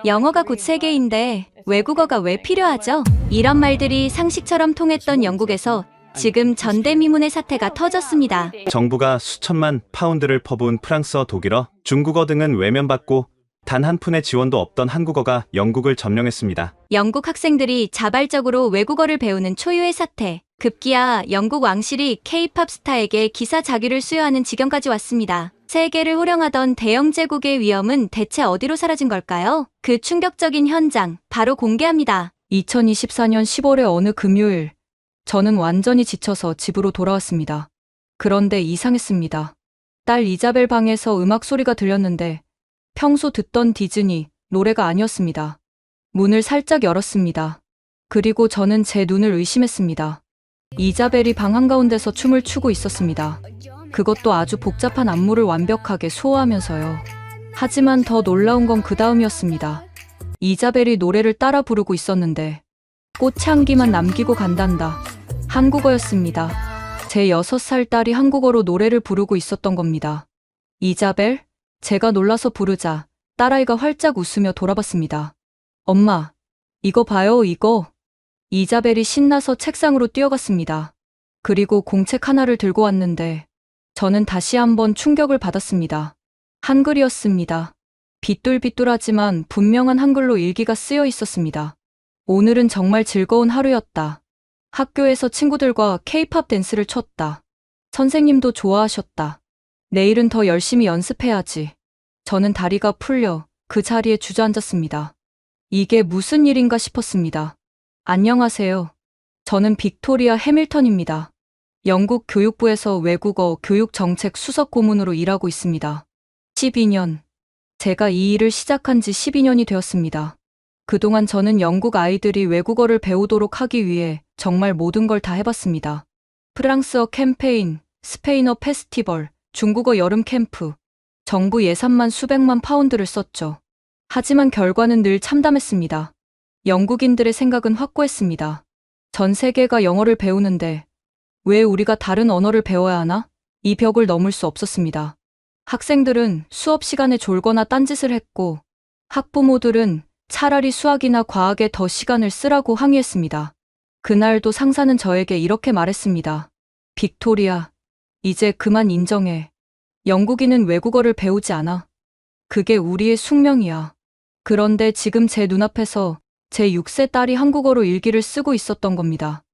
영어가 곧 세계인데 외국어가 왜 필요하죠? 이런 말들이 상식처럼 통했던 영국에서 지금 전대미문의 사태가 터졌습니다. 정부가 수천만 파운드를 퍼부은 프랑스어, 독일어, 중국어 등은 외면받고 단 한 푼의 지원도 없던 한국어가 영국을 점령했습니다. 영국 학생들이 자발적으로 외국어를 배우는 초유의 사태. 급기야 영국 왕실이 K-팝 스타에게 기사 자규를 수여하는 지경까지 왔습니다. 세계를 호령하던 대영 제국의 위엄은 대체 어디로 사라진 걸까요? 그 충격적인 현장 바로 공개합니다. 2024년 10월의 어느 금요일, 저는 완전히 지쳐서 집으로 돌아왔습니다. 그런데 이상했습니다. 딸 이자벨 방에서 음악 소리가 들렸는데 평소 듣던 디즈니 노래가 아니었습니다. 문을 살짝 열었습니다. 그리고 저는 제 눈을 의심했습니다. 이자벨이 방 한가운데서 춤을 추고 있었습니다. 그것도 아주 복잡한 안무를 완벽하게 소화하면서요. 하지만 더 놀라운 건 그 다음이었습니다. 이자벨이 노래를 따라 부르고 있었는데 꽃향기만 남기고 간단다. 한국어였습니다. 제 6살 딸이 한국어로 노래를 부르고 있었던 겁니다. 이자벨? 제가 놀라서 부르자 딸아이가 활짝 웃으며 돌아봤습니다. 엄마, 이거 봐요, 이거. 이자벨이 신나서 책상으로 뛰어갔습니다. 그리고 공책 하나를 들고 왔는데 저는 다시 한번 충격을 받았습니다. 한글이었습니다. 비뚤비뚤하지만 분명한 한글로 일기가 쓰여 있었습니다. 오늘은 정말 즐거운 하루였다. 학교에서 친구들과 K-팝 댄스를 췄다. 선생님도 좋아하셨다. 내일은 더 열심히 연습해야지. 저는 다리가 풀려 그 자리에 주저앉았습니다. 이게 무슨 일인가 싶었습니다. 안녕하세요. 저는 빅토리아 해밀턴입니다. 영국 교육부에서 외국어 교육 정책 수석 고문으로 일하고 있습니다. 12년. 제가 이 일을 시작한 지 12년이 되었습니다. 그동안 저는 영국 아이들이 외국어를 배우도록 하기 위해 정말 모든 걸 다 해봤습니다. 프랑스어 캠페인, 스페인어 페스티벌, 중국어 여름 캠프, 정부 예산만 수백만 파운드를 썼죠. 하지만 결과는 늘 참담했습니다. 영국인들의 생각은 확고했습니다. 전 세계가 영어를 배우는데 왜 우리가 다른 언어를 배워야 하나? 이 벽을 넘을 수 없었습니다. 학생들은 수업 시간에 졸거나 딴짓을 했고 학부모들은 차라리 수학이나 과학에 더 시간을 쓰라고 항의했습니다. 그날도 상사는 저에게 이렇게 말했습니다. 빅토리아, 이제 그만 인정해. 영국인은 외국어를 배우지 않아. 그게 우리의 숙명이야. 그런데 지금 제 눈앞에서 제 6세 딸이 한국어로 일기를 쓰고 있었던 겁니다.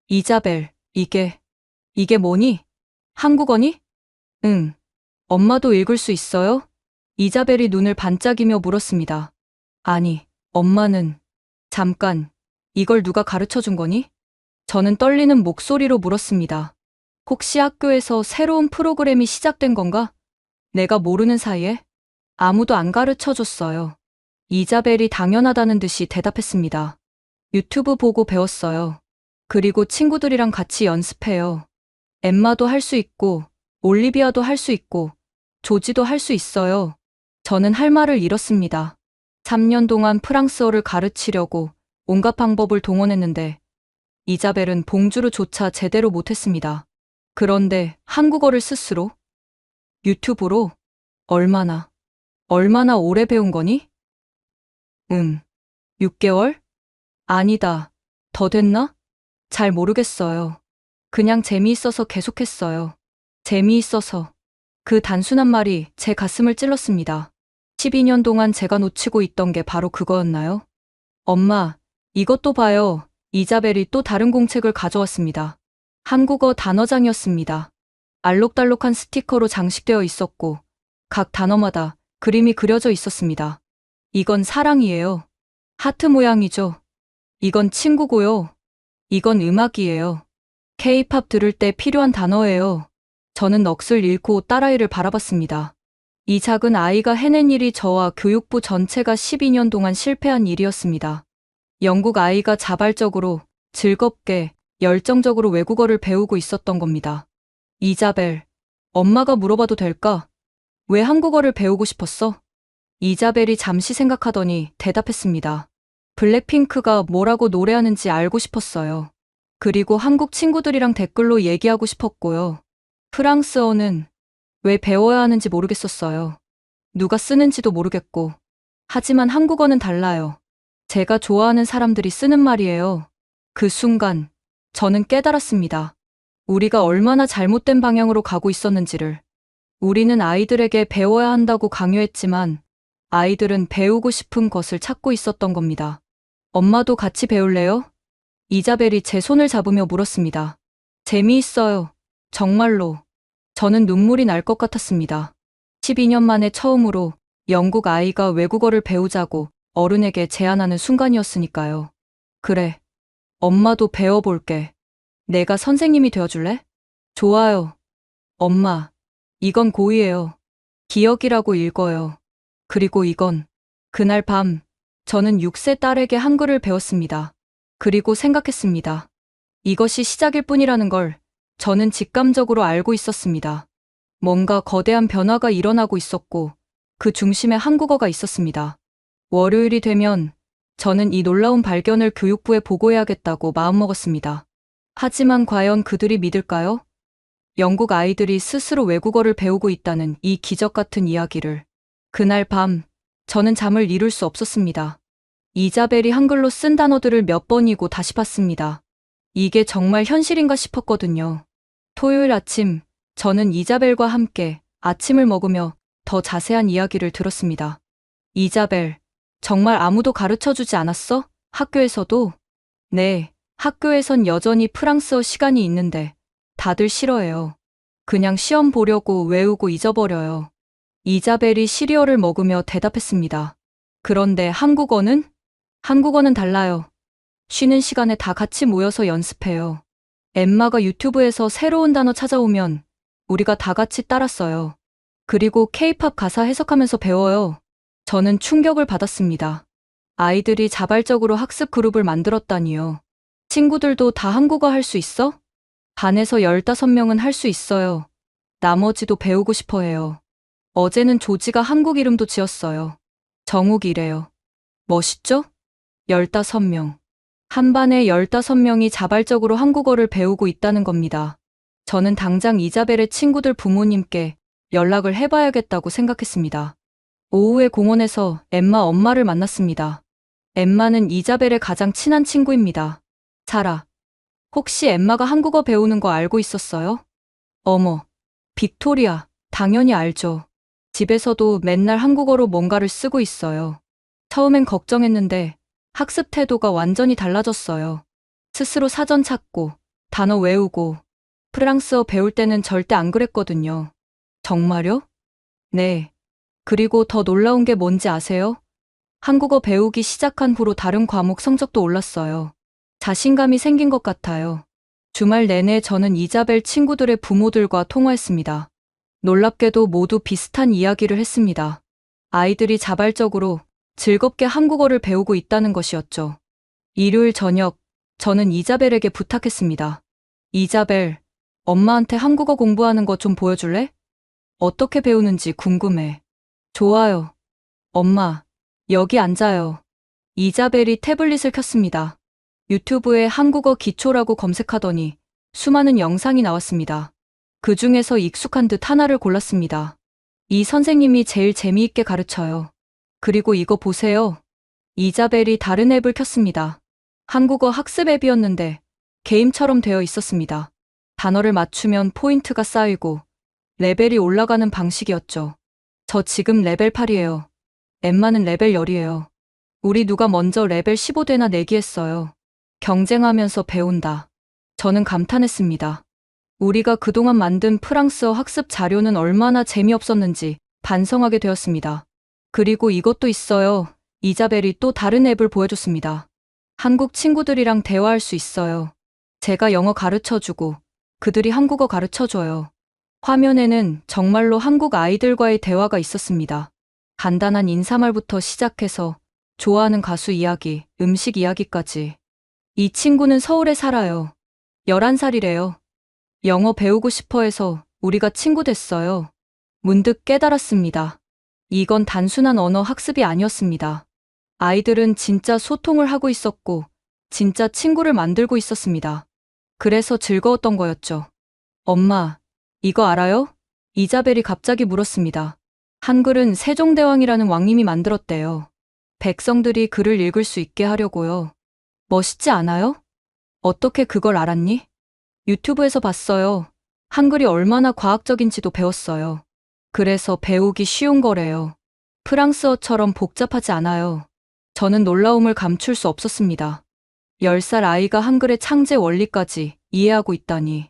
이자벨, 이게 뭐니? 한국어니? 응. 엄마도 읽을 수 있어요? 이자벨이 눈을 반짝이며 물었습니다. 아니, 엄마는. 잠깐, 이걸 누가 가르쳐 준 거니? 저는 떨리는 목소리로 물었습니다. 혹시 학교에서 새로운 프로그램이 시작된 건가? 내가 모르는 사이에? 아무도 안 가르쳐 줬어요. 이자벨이 당연하다는 듯이 대답했습니다. 유튜브 보고 배웠어요. 그리고 친구들이랑 같이 연습해요. 엠마도 할 수 있고, 올리비아도 할 수 있고, 조지도 할 수 있어요. 저는 할 말을 잃었습니다. 3년 동안 프랑스어를 가르치려고 온갖 방법을 동원했는데 이자벨은 봉주르조차 제대로 못했습니다. 그런데 한국어를 스스로? 유튜브로? 얼마나 오래 배운 거니? 6개월? 아니다. 더 됐나? 잘 모르겠어요. 그냥 재미있어서 계속했어요. 재미있어서. 그 단순한 말이 제 가슴을 찔렀습니다. 12년 동안 제가 놓치고 있던 게 바로 그거였나요? 엄마, 이것도 봐요. 이자벨이 또 다른 공책을 가져왔습니다. 한국어 단어장이었습니다. 알록달록한 스티커로 장식되어 있었고 각 단어마다 그림이 그려져 있었습니다. 이건 사랑이에요. 하트 모양이죠. 이건 친구고요. 이건 음악이에요. K-팝 들을 때 필요한 단어예요. 저는 넋을 잃고 딸아이를 바라봤습니다. 이 작은 아이가 해낸 일이 저와 교육부 전체가 12년 동안 실패한 일이었습니다. 영국 아이가 자발적으로, 즐겁게, 열정적으로 외국어를 배우고 있었던 겁니다. 이자벨, 엄마가 물어봐도 될까? 왜 한국어를 배우고 싶었어? 이자벨이 잠시 생각하더니 대답했습니다. 블랙핑크가 뭐라고 노래하는지 알고 싶었어요. 그리고 한국 친구들이랑 댓글로 얘기하고 싶었고요. 프랑스어는 왜 배워야 하는지 모르겠었어요. 누가 쓰는지도 모르겠고. 하지만 한국어는 달라요. 제가 좋아하는 사람들이 쓰는 말이에요. 그 순간 저는 깨달았습니다. 우리가 얼마나 잘못된 방향으로 가고 있었는지를. 우리는 아이들에게 배워야 한다고 강요했지만 아이들은 배우고 싶은 것을 찾고 있었던 겁니다. 엄마도 같이 배울래요? 이자벨이 제 손을 잡으며 물었습니다. 재미있어요. 정말로. 저는 눈물이 날 것 같았습니다. 12년 만에 처음으로 영국 아이가 외국어를 배우자고 어른에게 제안하는 순간이었으니까요. 그래. 엄마도 배워볼게. 내가 선생님이 되어줄래? 좋아요. 엄마, 이건 고의예요. 기억이라고 읽어요. 그리고 이건 그날 밤 저는 6세 딸에게 한글을 배웠습니다. 그리고 생각했습니다. 이것이 시작일 뿐이라는 걸 저는 직감적으로 알고 있었습니다. 뭔가 거대한 변화가 일어나고 있었고 그 중심에 한국어가 있었습니다. 월요일이 되면 저는 이 놀라운 발견을 교육부에 보고해야겠다고 마음먹었습니다. 하지만 과연 그들이 믿을까요? 영국 아이들이 스스로 외국어를 배우고 있다는 이 기적 같은 이야기를. 그날 밤 저는 잠을 이룰 수 없었습니다. 이자벨이 한글로 쓴 단어들을 몇 번이고 다시 봤습니다. 이게 정말 현실인가 싶었거든요. 토요일 아침 저는 이자벨과 함께 아침을 먹으며 더 자세한 이야기를 들었습니다. 이자벨, 정말 아무도 가르쳐주지 않았어? 학교에서도? 네, 학교에선 여전히 프랑스어 시간이 있는데 다들 싫어해요. 그냥 시험 보려고 외우고 잊어버려요. 이자벨이 시리얼을 먹으며 대답했습니다. 그런데 한국어는? 한국어는 달라요. 쉬는 시간에 다 같이 모여서 연습해요. 엠마가 유튜브에서 새로운 단어 찾아오면 우리가 다 같이 따라 써요. 그리고 케이팝 가사 해석하면서 배워요. 저는 충격을 받았습니다. 아이들이 자발적으로 학습 그룹을 만들었다니요. 친구들도 다 한국어 할 수 있어? 반에서 15명은 할 수 있어요. 나머지도 배우고 싶어 해요. 어제는 조지가 한국 이름도 지었어요. 정욱이래요. 멋있죠? 15명. 한 반에 15명이 자발적으로 한국어를 배우고 있다는 겁니다. 저는 당장 이자벨의 친구들 부모님께 연락을 해봐야겠다고 생각했습니다. 오후에 공원에서 엠마 엄마를 만났습니다. 엠마는 이자벨의 가장 친한 친구입니다. 사라. 혹시 엠마가 한국어 배우는 거 알고 있었어요? 어머, 빅토리아, 당연히 알죠. 집에서도 맨날 한국어로 뭔가를 쓰고 있어요. 처음엔 걱정했는데 학습 태도가 완전히 달라졌어요. 스스로 사전 찾고, 단어 외우고, 프랑스어 배울 때는 절대 안 그랬거든요. 정말요? 네. 그리고 더 놀라운 게 뭔지 아세요? 한국어 배우기 시작한 후로 다른 과목 성적도 올랐어요. 자신감이 생긴 것 같아요. 주말 내내 저는 이자벨 친구들의 부모들과 통화했습니다. 놀랍게도 모두 비슷한 이야기를 했습니다. 아이들이 자발적으로 즐겁게 한국어를 배우고 있다는 것이었죠. 일요일 저녁, 저는 이자벨에게 부탁했습니다. 이자벨, 엄마한테 한국어 공부하는 거 좀 보여줄래? 어떻게 배우는지 궁금해. 좋아요. 엄마, 여기 앉아요. 이자벨이 태블릿을 켰습니다. 유튜브에 한국어 기초라고 검색하더니 수많은 영상이 나왔습니다. 그 중에서 익숙한 듯 하나를 골랐습니다. 이 선생님이 제일 재미있게 가르쳐요. 그리고 이거 보세요. 이자벨이 다른 앱을 켰습니다. 한국어 학습 앱이었는데 게임처럼 되어 있었습니다. 단어를 맞추면 포인트가 쌓이고 레벨이 올라가는 방식이었죠. 저 지금 레벨 8이에요. 엠마는 레벨 10이에요. 우리 누가 먼저 레벨 15되나 내기했어요. 경쟁하면서 배운다. 저는 감탄했습니다. 우리가 그동안 만든 프랑스어 학습 자료는 얼마나 재미없었는지 반성하게 되었습니다. 그리고 이것도 있어요. 이자벨이 또 다른 앱을 보여줬습니다. 한국 친구들이랑 대화할 수 있어요. 제가 영어 가르쳐주고 그들이 한국어 가르쳐줘요. 화면에는 정말로 한국 아이들과의 대화가 있었습니다. 간단한 인사말부터 시작해서 좋아하는 가수 이야기, 음식 이야기까지. 이 친구는 서울에 살아요. 11살이래요. 영어 배우고 싶어 해서 우리가 친구 됐어요. 문득 깨달았습니다. 이건 단순한 언어 학습이 아니었습니다. 아이들은 진짜 소통을 하고 있었고, 진짜 친구를 만들고 있었습니다. 그래서 즐거웠던 거였죠. 엄마, 이거 알아요? 이자벨이 갑자기 물었습니다. 한글은 세종대왕이라는 왕님이 만들었대요. 백성들이 글을 읽을 수 있게 하려고요. 멋있지 않아요? 어떻게 그걸 알았니? 유튜브에서 봤어요. 한글이 얼마나 과학적인지도 배웠어요. 그래서 배우기 쉬운 거래요. 프랑스어처럼 복잡하지 않아요. 저는 놀라움을 감출 수 없었습니다. 10살 아이가 한글의 창제 원리까지 이해하고 있다니.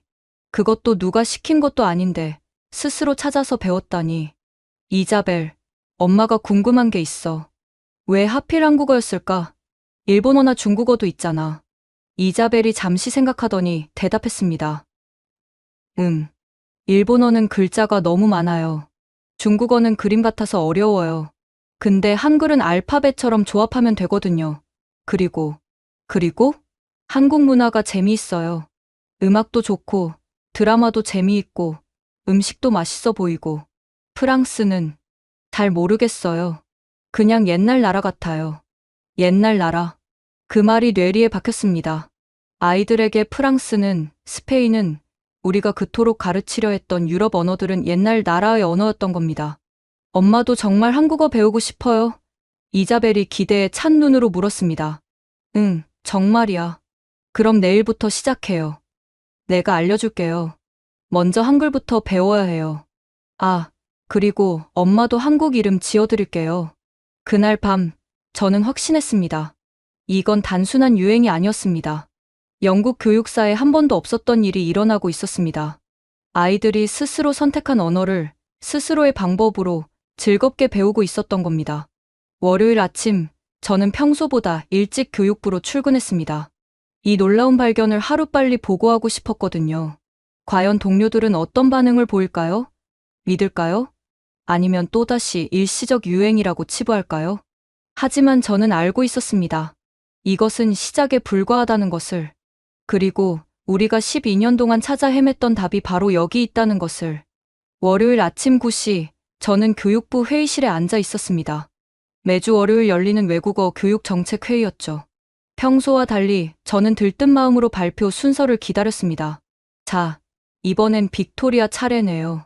그것도 누가 시킨 것도 아닌데 스스로 찾아서 배웠다니. 이자벨, 엄마가 궁금한 게 있어. 왜 하필 한국어였을까? 일본어나 중국어도 있잖아. 이자벨이 잠시 생각하더니 대답했습니다. 일본어는 글자가 너무 많아요. 중국어는 그림 같아서 어려워요. 근데 한글은 알파벳처럼 조합하면 되거든요. 그리고 한국 문화가 재미있어요. 음악도 좋고, 드라마도 재미있고, 음식도 맛있어 보이고, 프랑스는 잘 모르겠어요. 그냥 옛날 나라 같아요. 옛날 나라. 그 말이 뇌리에 박혔습니다. 아이들에게 프랑스는, 스페인은 우리가 그토록 가르치려 했던 유럽 언어들은 옛날 나라의 언어였던 겁니다. 엄마도 정말 한국어 배우고 싶어요? 이자벨이 기대에 찬 눈으로 물었습니다. 응, 정말이야. 그럼 내일부터 시작해요. 내가 알려줄게요. 먼저 한글부터 배워야 해요. 아, 그리고 엄마도 한국 이름 지어드릴게요. 그날 밤, 저는 확신했습니다. 이건 단순한 유행이 아니었습니다. 영국 교육사에 한 번도 없었던 일이 일어나고 있었습니다. 아이들이 스스로 선택한 언어를 스스로의 방법으로 즐겁게 배우고 있었던 겁니다. 월요일 아침, 저는 평소보다 일찍 교육부로 출근했습니다. 이 놀라운 발견을 하루빨리 보고하고 싶었거든요. 과연 동료들은 어떤 반응을 보일까요? 믿을까요? 아니면 또다시 일시적 유행이라고 치부할까요? 하지만 저는 알고 있었습니다. 이것은 시작에 불과하다는 것을. 그리고 우리가 12년 동안 찾아 헤맸던 답이 바로 여기 있다는 것을. 월요일 아침 9시, 저는 교육부 회의실에 앉아 있었습니다. 매주 월요일 열리는 외국어 교육 정책 회의였죠. 평소와 달리 저는 들뜬 마음으로 발표 순서를 기다렸습니다. 자, 이번엔 빅토리아 차례네요.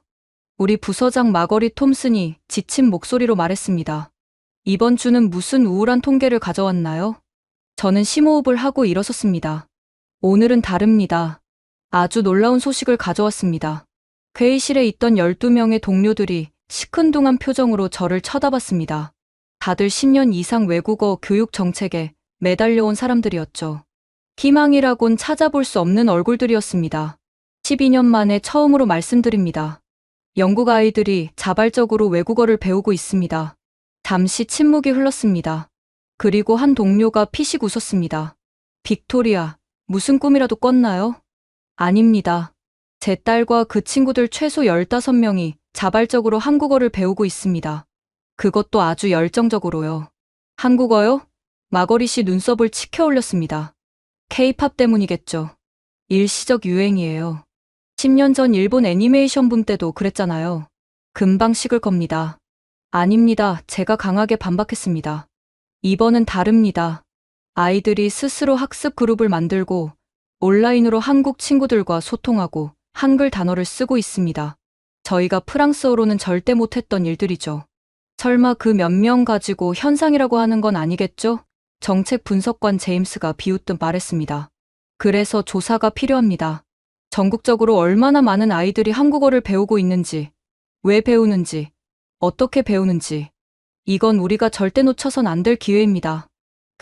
우리 부서장 마거리 톰슨이 지친 목소리로 말했습니다. 이번 주는 무슨 우울한 통계를 가져왔나요? 저는 심호흡을 하고 일어섰습니다. 오늘은 다릅니다. 아주 놀라운 소식을 가져왔습니다. 회의실에 있던 12명의 동료들이 시큰둥한 표정으로 저를 쳐다봤습니다. 다들 10년 이상 외국어 교육 정책에 매달려온 사람들이었죠. 희망이라곤 찾아볼 수 없는 얼굴들이었습니다. 12년 만에 처음으로 말씀드립니다. 영국 아이들이 자발적으로 외국어를 배우고 있습니다. 잠시 침묵이 흘렀습니다. 그리고 한 동료가 피식 웃었습니다. 빅토리아, 무슨 꿈이라도 꿨나요? 아닙니다. 제 딸과 그 친구들 최소 15명이 자발적으로 한국어를 배우고 있습니다. 그것도 아주 열정적으로요. 한국어요? 마거리 씨 눈썹을 치켜 올렸습니다. K-팝 때문이겠죠. 일시적 유행이에요. 10년 전 일본 애니메이션 붐 때도 그랬잖아요. 금방 식을 겁니다. 아닙니다. 제가 강하게 반박했습니다. 이번은 다릅니다. 아이들이 스스로 학습 그룹을 만들고 온라인으로 한국 친구들과 소통하고 한글 단어를 쓰고 있습니다. 저희가 프랑스어로는 절대 못했던 일들이죠. 설마 그 몇 명 가지고 현상이라고 하는 건 아니겠죠? 정책 분석관 제임스가 비웃듯 말했습니다. 그래서 조사가 필요합니다. 전국적으로 얼마나 많은 아이들이 한국어를 배우고 있는지, 왜 배우는지, 어떻게 배우는지. 이건 우리가 절대 놓쳐선 안 될 기회입니다.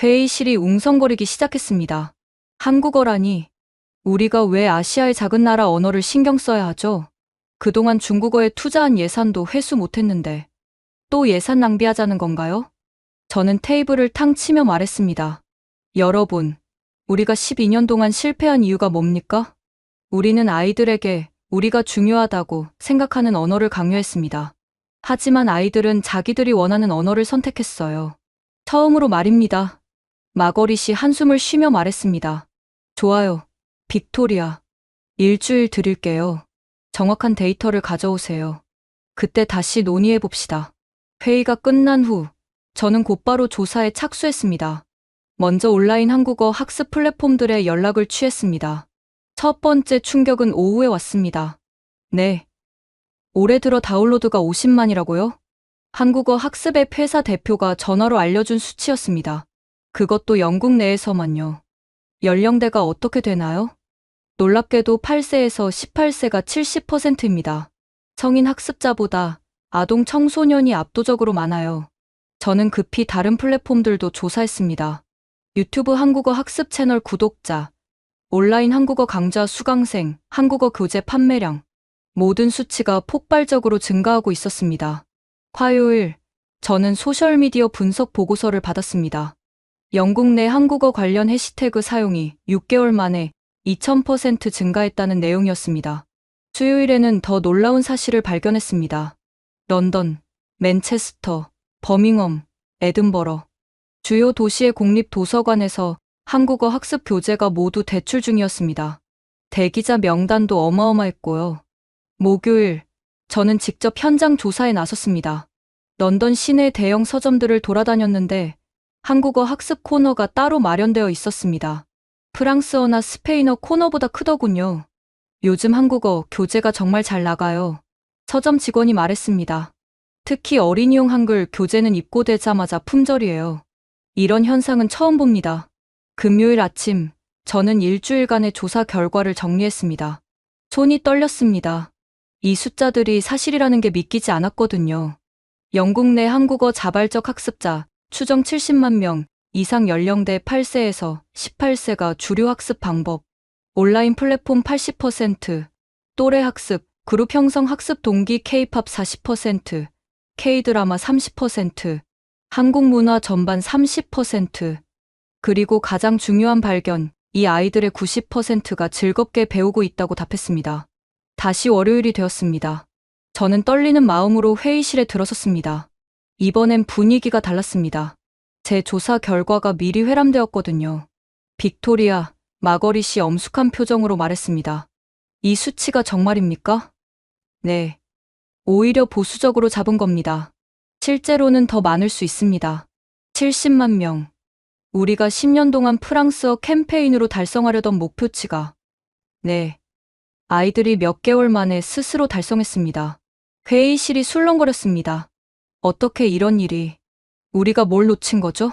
회의실이 웅성거리기 시작했습니다. 한국어라니, 우리가 왜 아시아의 작은 나라 언어를 신경 써야 하죠? 그동안 중국어에 투자한 예산도 회수 못했는데 또 예산 낭비하자는 건가요? 저는 테이블을 탕 치며 말했습니다. 여러분, 우리가 12년 동안 실패한 이유가 뭡니까? 우리는 아이들에게 우리가 중요하다고 생각하는 언어를 강요했습니다. 하지만 아이들은 자기들이 원하는 언어를 선택했어요. 처음으로 말입니다. 마거리 씨 한숨을 쉬며 말했습니다. 좋아요. 빅토리아. 일주일 드릴게요. 정확한 데이터를 가져오세요. 그때 다시 논의해봅시다. 회의가 끝난 후 저는 곧바로 조사에 착수했습니다. 먼저 온라인 한국어 학습 플랫폼들의 연락을 취했습니다. 첫 번째 충격은 오후에 왔습니다. 네. 올해 들어 다운로드가 50만이라고요? 한국어 학습앱 회사 대표가 전화로 알려준 수치였습니다. 그것도 영국 내에서만요. 연령대가 어떻게 되나요? 놀랍게도 8세에서 18세가 70%입니다. 성인 학습자보다 아동 청소년이 압도적으로 많아요. 저는 급히 다른 플랫폼들도 조사했습니다. 유튜브 한국어 학습 채널 구독자, 온라인 한국어 강좌 수강생, 한국어 교재 판매량, 모든 수치가 폭발적으로 증가하고 있었습니다. 화요일, 저는 소셜미디어 분석 보고서를 받았습니다. 영국 내 한국어 관련 해시태그 사용이 6개월 만에 2000% 증가했다는 내용이었습니다. 수요일에는 더 놀라운 사실을 발견했습니다. 런던, 맨체스터, 버밍엄, 에든버러. 주요 도시의 공립도서관에서 한국어 학습 교재가 모두 대출 중이었습니다. 대기자 명단도 어마어마했고요. 목요일, 저는 직접 현장 조사에 나섰습니다. 런던 시내 대형 서점들을 돌아다녔는데 한국어 학습 코너가 따로 마련되어 있었습니다. 프랑스어나 스페인어 코너보다 크더군요. 요즘 한국어 교재가 정말 잘 나가요. 서점 직원이 말했습니다. 특히 어린이용 한글 교재는 입고되자마자 품절이에요. 이런 현상은 처음 봅니다. 금요일 아침, 저는 일주일간의 조사 결과를 정리했습니다. 손이 떨렸습니다. 이 숫자들이 사실이라는 게 믿기지 않았거든요. 영국 내 한국어 자발적 학습자 추정 70만 명 이상 연령대 8세에서 18세가 주류 학습 방법, 온라인 플랫폼 80%, 또래 학습, 그룹 형성 학습 동기 K-팝 40%, K-드라마 30%, 한국 문화 전반 30%, 그리고 가장 중요한 발견, 이 아이들의 90%가 즐겁게 배우고 있다고 답했습니다. 다시 월요일이 되었습니다. 저는 떨리는 마음으로 회의실에 들어섰습니다. 이번엔 분위기가 달랐습니다. 제 조사 결과가 미리 회람되었거든요. 빅토리아, 마거리 씨 엄숙한 표정으로 말했습니다. 이 수치가 정말입니까? 네. 오히려 보수적으로 잡은 겁니다. 실제로는 더 많을 수 있습니다. 70만 명. 우리가 10년 동안 프랑스어 캠페인으로 달성하려던 목표치가. 네. 아이들이 몇 개월 만에 스스로 달성했습니다. 회의실이 술렁거렸습니다. 어떻게 이런 일이. 우리가 뭘 놓친 거죠?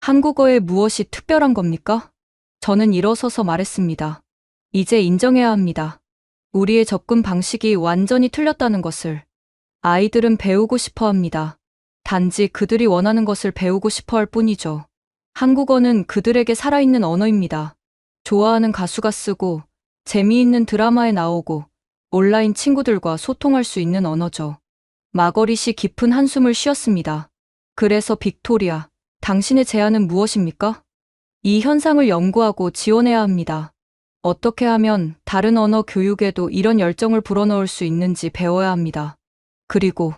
한국어에 무엇이 특별한 겁니까? 저는 일어서서 말했습니다. 이제 인정해야 합니다. 우리의 접근 방식이 완전히 틀렸다는 것을. 아이들은 배우고 싶어 합니다. 단지 그들이 원하는 것을 배우고 싶어 할 뿐이죠. 한국어는 그들에게 살아있는 언어입니다. 좋아하는 가수가 쓰고, 재미있는 드라마에 나오고, 온라인 친구들과 소통할 수 있는 언어죠. 마거리 씨 깊은 한숨을 쉬었습니다. 그래서 빅토리아, 당신의 제안은 무엇입니까? 이 현상을 연구하고 지원해야 합니다. 어떻게 하면 다른 언어 교육에도 이런 열정을 불어넣을 수 있는지 배워야 합니다. 그리고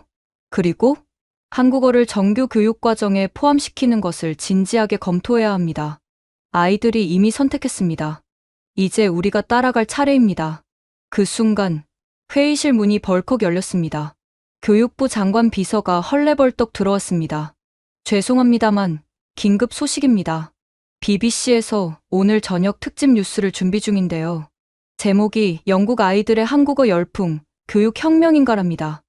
한국어를 정규 교육 과정에 포함시키는 것을 진지하게 검토해야 합니다. 아이들이 이미 선택했습니다. 이제 우리가 따라갈 차례입니다. 그 순간 회의실 문이 벌컥 열렸습니다. 교육부 장관 비서가 헐레벌떡 들어왔습니다. 죄송합니다만 긴급 소식입니다. BBC에서 오늘 저녁 특집 뉴스를 준비 중인데요. 제목이 영국 아이들의 한국어 열풍, 교육 혁명인가랍니다.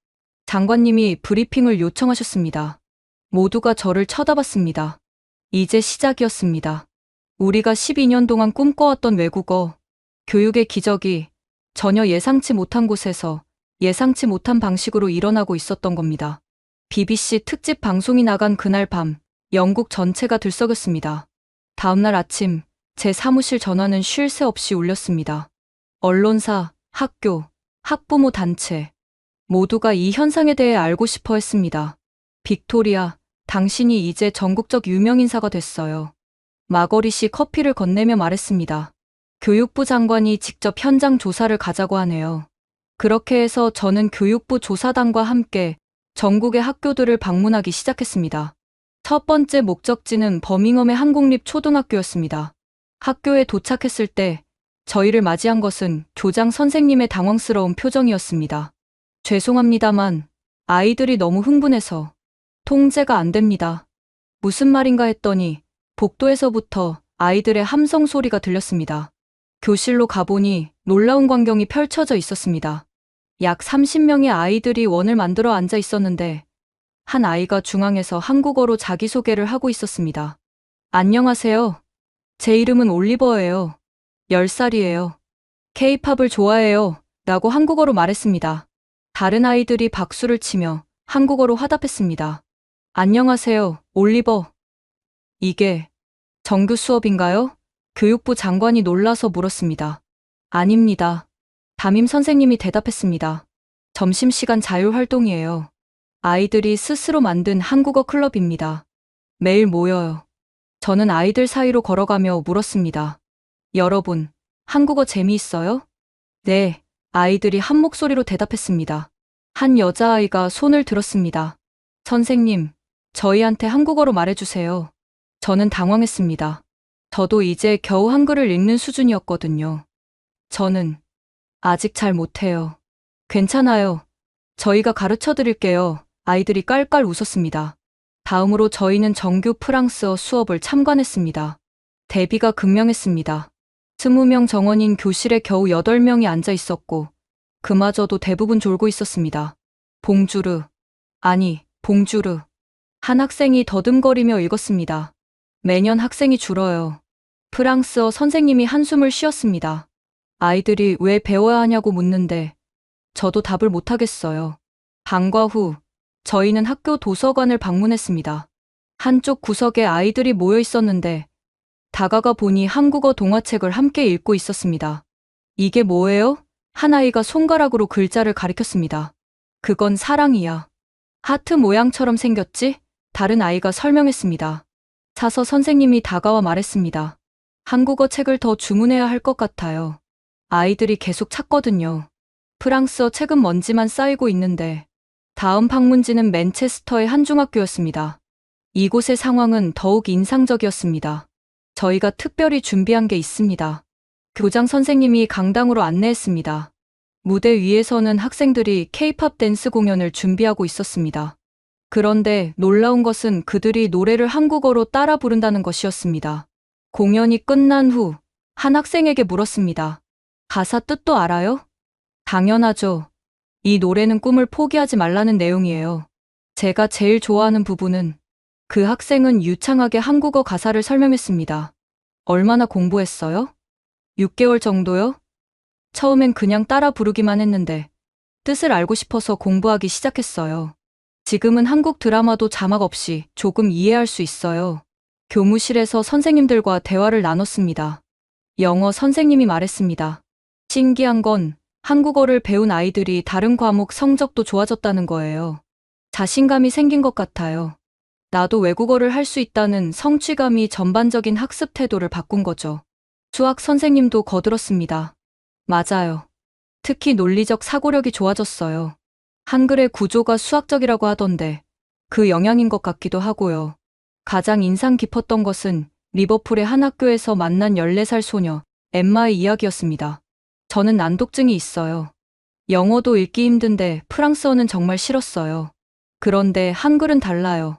장관님이 브리핑을 요청하셨습니다. 모두가 저를 쳐다봤습니다. 이제 시작이었습니다. 우리가 12년 동안 꿈꿔왔던 외국어, 교육의 기적이 전혀 예상치 못한 곳에서 예상치 못한 방식으로 일어나고 있었던 겁니다. BBC 특집 방송이 나간 그날 밤, 영국 전체가 들썩였습니다. 다음날 아침, 제 사무실 전화는 쉴 새 없이 울렸습니다. 언론사, 학교, 학부모 단체, 모두가 이 현상에 대해 알고 싶어 했습니다. 빅토리아, 당신이 이제 전국적 유명인사가 됐어요. 마거리 씨 커피를 건네며 말했습니다. 교육부 장관이 직접 현장 조사를 가자고 하네요. 그렇게 해서 저는 교육부 조사단과 함께 전국의 학교들을 방문하기 시작했습니다. 첫 번째 목적지는 버밍엄의 한국립 초등학교였습니다. 학교에 도착했을 때 저희를 맞이한 것은 교장 선생님의 당황스러운 표정이었습니다. 죄송합니다만 아이들이 너무 흥분해서 통제가 안 됩니다. 무슨 말인가 했더니 복도에서부터 아이들의 함성 소리가 들렸습니다. 교실로 가보니 놀라운 광경이 펼쳐져 있었습니다. 약 30명의 아이들이 원을 만들어 앉아 있었는데 한 아이가 중앙에서 한국어로 자기소개를 하고 있었습니다. 안녕하세요. 제 이름은 올리버예요. 10살이에요. K-팝을 좋아해요. 라고 한국어로 말했습니다. 다른 아이들이 박수를 치며 한국어로 화답했습니다. 안녕하세요, 올리버. 이게 정규 수업인가요? 교육부 장관이 놀라서 물었습니다. 아닙니다. 담임 선생님이 대답했습니다. 점심시간 자율활동이에요. 아이들이 스스로 만든 한국어 클럽입니다. 매일 모여요. 저는 아이들 사이로 걸어가며 물었습니다. 여러분, 한국어 재미있어요? 네, 아이들이 한 목소리로 대답했습니다. 한 여자아이가 손을 들었습니다. 선생님, 저희한테 한국어로 말해주세요. 저는 당황했습니다. 저도 이제 겨우 한글을 읽는 수준이었거든요. 저는 아직 잘 못해요. 괜찮아요. 저희가 가르쳐 드릴게요. 아이들이 깔깔 웃었습니다. 다음으로 저희는 정규 프랑스어 수업을 참관했습니다. 대비가 극명했습니다. 20명 정원인 교실에 겨우 8명이 앉아 있었고, 그마저도 대부분 졸고 있었습니다. 봉주르, 아니, 봉주르. 한 학생이 더듬거리며 읽었습니다. 매년 학생이 줄어요. 프랑스어 선생님이 한숨을 쉬었습니다. 아이들이 왜 배워야 하냐고 묻는데 저도 답을 못하겠어요. 방과 후 저희는 학교 도서관을 방문했습니다. 한쪽 구석에 아이들이 모여 있었는데 다가가 보니 한국어 동화책을 함께 읽고 있었습니다. 이게 뭐예요? 한 아이가 손가락으로 글자를 가리켰습니다. 그건 사랑이야. 하트 모양처럼 생겼지? 다른 아이가 설명했습니다. 사서 선생님이 다가와 말했습니다. 한국어 책을 더 주문해야 할 것 같아요. 아이들이 계속 찾거든요. 프랑스어 책은 먼지만 쌓이고 있는데 다음 방문지는 맨체스터의 한 중학교였습니다. 이곳의 상황은 더욱 인상적이었습니다. 저희가 특별히 준비한 게 있습니다. 교장 선생님이 강당으로 안내했습니다. 무대 위에서는 학생들이 K-팝 댄스 공연을 준비하고 있었습니다. 그런데 놀라운 것은 그들이 노래를 한국어로 따라 부른다는 것이었습니다. 공연이 끝난 후 한 학생에게 물었습니다. 가사 뜻도 알아요? 당연하죠. 이 노래는 꿈을 포기하지 말라는 내용이에요. 제가 제일 좋아하는 부분은 그 학생은 유창하게 한국어 가사를 설명했습니다. 얼마나 공부했어요? 6개월 정도요? 처음엔 그냥 따라 부르기만 했는데 뜻을 알고 싶어서 공부하기 시작했어요. 지금은 한국 드라마도 자막 없이 조금 이해할 수 있어요. 교무실에서 선생님들과 대화를 나눴습니다. 영어 선생님이 말했습니다. 신기한 건 한국어를 배운 아이들이 다른 과목 성적도 좋아졌다는 거예요. 자신감이 생긴 것 같아요. 나도 외국어를 할 수 있다는 성취감이 전반적인 학습 태도를 바꾼 거죠. 수학 선생님도 거들었습니다. 맞아요. 특히 논리적 사고력이 좋아졌어요. 한글의 구조가 수학적이라고 하던데 그 영향인 것 같기도 하고요. 가장 인상 깊었던 것은 리버풀의 한 학교에서 만난 14살 소녀 엠마의 이야기였습니다. 저는 난독증이 있어요. 영어도 읽기 힘든데 프랑스어는 정말 싫었어요. 그런데 한글은 달라요.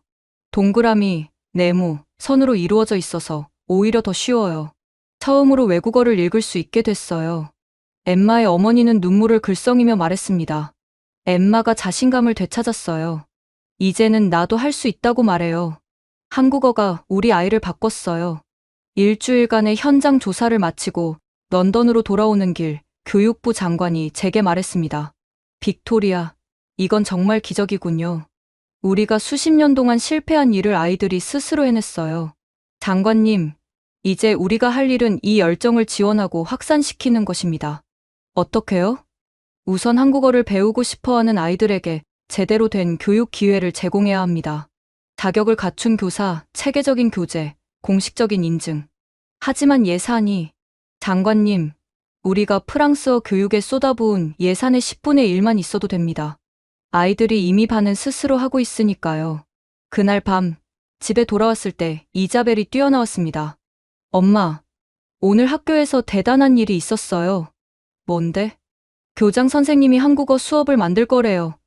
동그라미, 네모, 선으로 이루어져 있어서 오히려 더 쉬워요. 처음으로 외국어를 읽을 수 있게 됐어요. 엠마의 어머니는 눈물을 글썽이며 말했습니다. 엠마가 자신감을 되찾았어요. 이제는 나도 할 수 있다고 말해요. 한국어가 우리 아이를 바꿨어요. 일주일간의 현장 조사를 마치고 런던으로 돌아오는 길 교육부 장관이 제게 말했습니다. 빅토리아, 이건 정말 기적이군요. 우리가 수십 년 동안 실패한 일을 아이들이 스스로 해냈어요. 장관님, 이제 우리가 할 일은 이 열정을 지원하고 확산시키는 것입니다. 어떻게요? 우선 한국어를 배우고 싶어하는 아이들에게 제대로 된 교육 기회를 제공해야 합니다. 자격을 갖춘 교사, 체계적인 교재, 공식적인 인증. 하지만 예산이, 장관님, 우리가 프랑스어 교육에 쏟아부은 예산의 10분의 1만 있어도 됩니다. 아이들이 이미 반은 스스로 하고 있으니까요. 그날 밤, 집에 돌아왔을 때 이자벨이 뛰어나왔습니다. 엄마, 오늘 학교에서 대단한 일이 있었어요. 뭔데? 교장 선생님이 한국어 수업을 만들 거래요.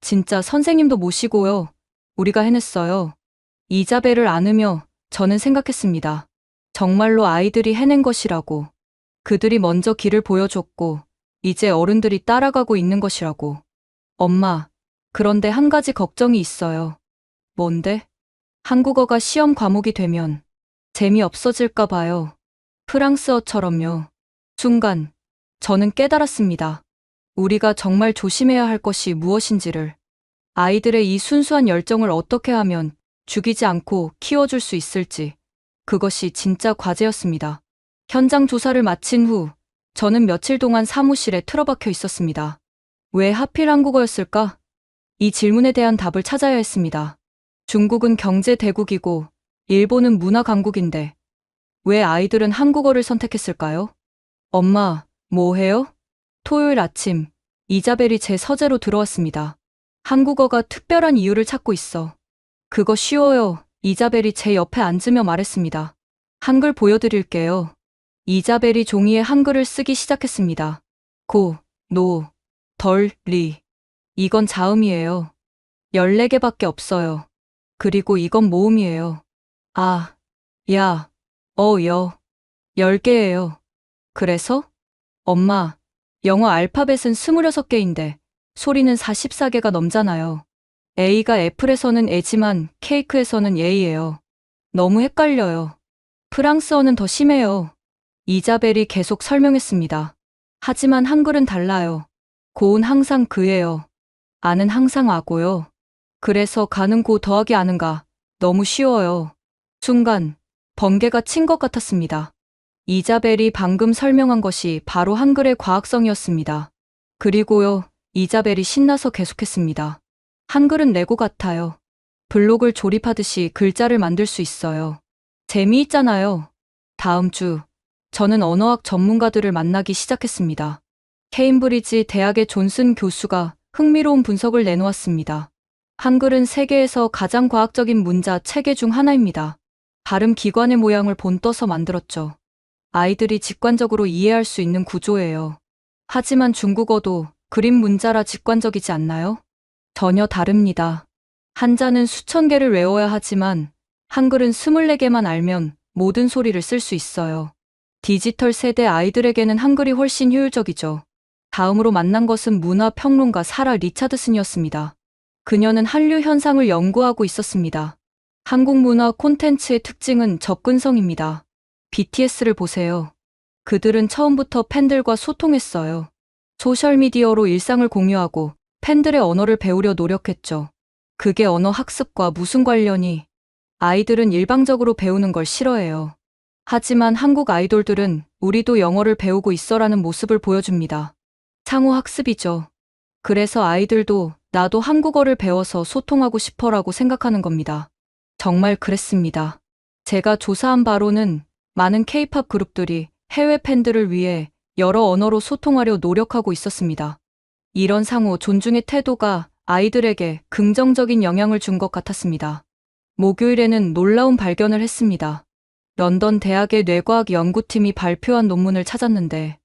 진짜 선생님도 모시고요. 우리가 해냈어요. 이자벨을 안으며 저는 생각했습니다. 정말로 아이들이 해낸 것이라고. 그들이 먼저 길을 보여줬고 이제 어른들이 따라가고 있는 것이라고. 엄마, 그런데 한 가지 걱정이 있어요. 뭔데? 한국어가 시험 과목이 되면 재미없어질까 봐요. 프랑스어처럼요. 순간, 저는 깨달았습니다. 우리가 정말 조심해야 할 것이 무엇인지를. 아이들의 이 순수한 열정을 어떻게 하면 죽이지 않고 키워줄 수 있을지. 그것이 진짜 과제였습니다. 현장 조사를 마친 후, 저는 며칠 동안 사무실에 틀어박혀 있었습니다. 왜 하필 한국어였을까? 이 질문에 대한 답을 찾아야 했습니다. 중국은 경제 대국이고, 일본은 문화 강국인데, 왜 아이들은 한국어를 선택했을까요? 엄마, 뭐 해요? 토요일 아침, 이자벨이 제 서재로 들어왔습니다. 한국어가 특별한 이유를 찾고 있어. 그거 쉬워요. 이자벨이 제 옆에 앉으며 말했습니다. 한글 보여드릴게요. 이자벨이 종이에 한글을 쓰기 시작했습니다. 고, 노, 덜, 리. 이건 자음이에요. 14개밖에 없어요. 그리고 이건 모음이에요. 아, 야, 여. 10개예요. 그래서? 엄마, 영어 알파벳은 26개인데 소리는 44개가 넘잖아요. A가 애플에서는 애지만 케이크에서는 예이예요. 너무 헷갈려요. 프랑스어는 더 심해요. 이자벨이 계속 설명했습니다. 하지만 한글은 달라요. 고은 항상 그예요. 아는 항상 아고요. 그래서 가는 고 더하기 아는가. 너무 쉬워요. 순간 번개가 친 것 같았습니다. 이자벨이 방금 설명한 것이 바로 한글의 과학성이었습니다. 그리고요, 이자벨이 신나서 계속했습니다. 한글은 레고 같아요. 블록을 조립하듯이 글자를 만들 수 있어요. 재미있잖아요. 다음 주, 저는 언어학 전문가들을 만나기 시작했습니다. 케임브리지 대학의 존슨 교수가 흥미로운 분석을 내놓았습니다. 한글은 세계에서 가장 과학적인 문자 체계 중 하나입니다. 발음 기관의 모양을 본떠서 만들었죠. 아이들이 직관적으로 이해할 수 있는 구조예요. 하지만 중국어도 그림 문자라 직관적이지 않나요? 전혀 다릅니다. 한자는 수천 개를 외워야 하지만 한글은 24개만 알면 모든 소리를 쓸 수 있어요. 디지털 세대 아이들에게는 한글이 훨씬 효율적이죠. 다음으로 만난 것은 문화평론가 사라 리차드슨이었습니다. 그녀는 한류 현상을 연구하고 있었습니다. 한국 문화 콘텐츠의 특징은 접근성입니다. BTS를 보세요. 그들은 처음부터 팬들과 소통했어요. 소셜미디어로 일상을 공유하고 팬들의 언어를 배우려 노력했죠. 그게 언어 학습과 무슨 관련이? 아이들은 일방적으로 배우는 걸 싫어해요. 하지만 한국 아이돌들은 우리도 영어를 배우고 있어라는 모습을 보여줍니다. 상호 학습이죠. 그래서 아이들도 나도 한국어를 배워서 소통하고 싶어라고 생각하는 겁니다. 정말 그랬습니다. 제가 조사한 바로는 많은 K-팝 그룹들이 해외 팬들을 위해 여러 언어로 소통하려 노력하고 있었습니다. 이런 상호 존중의 태도가 아이들에게 긍정적인 영향을 준 것 같았습니다. 목요일에는 놀라운 발견을 했습니다. 런던 대학의 뇌과학 연구팀이 발표한 논문을 찾았는데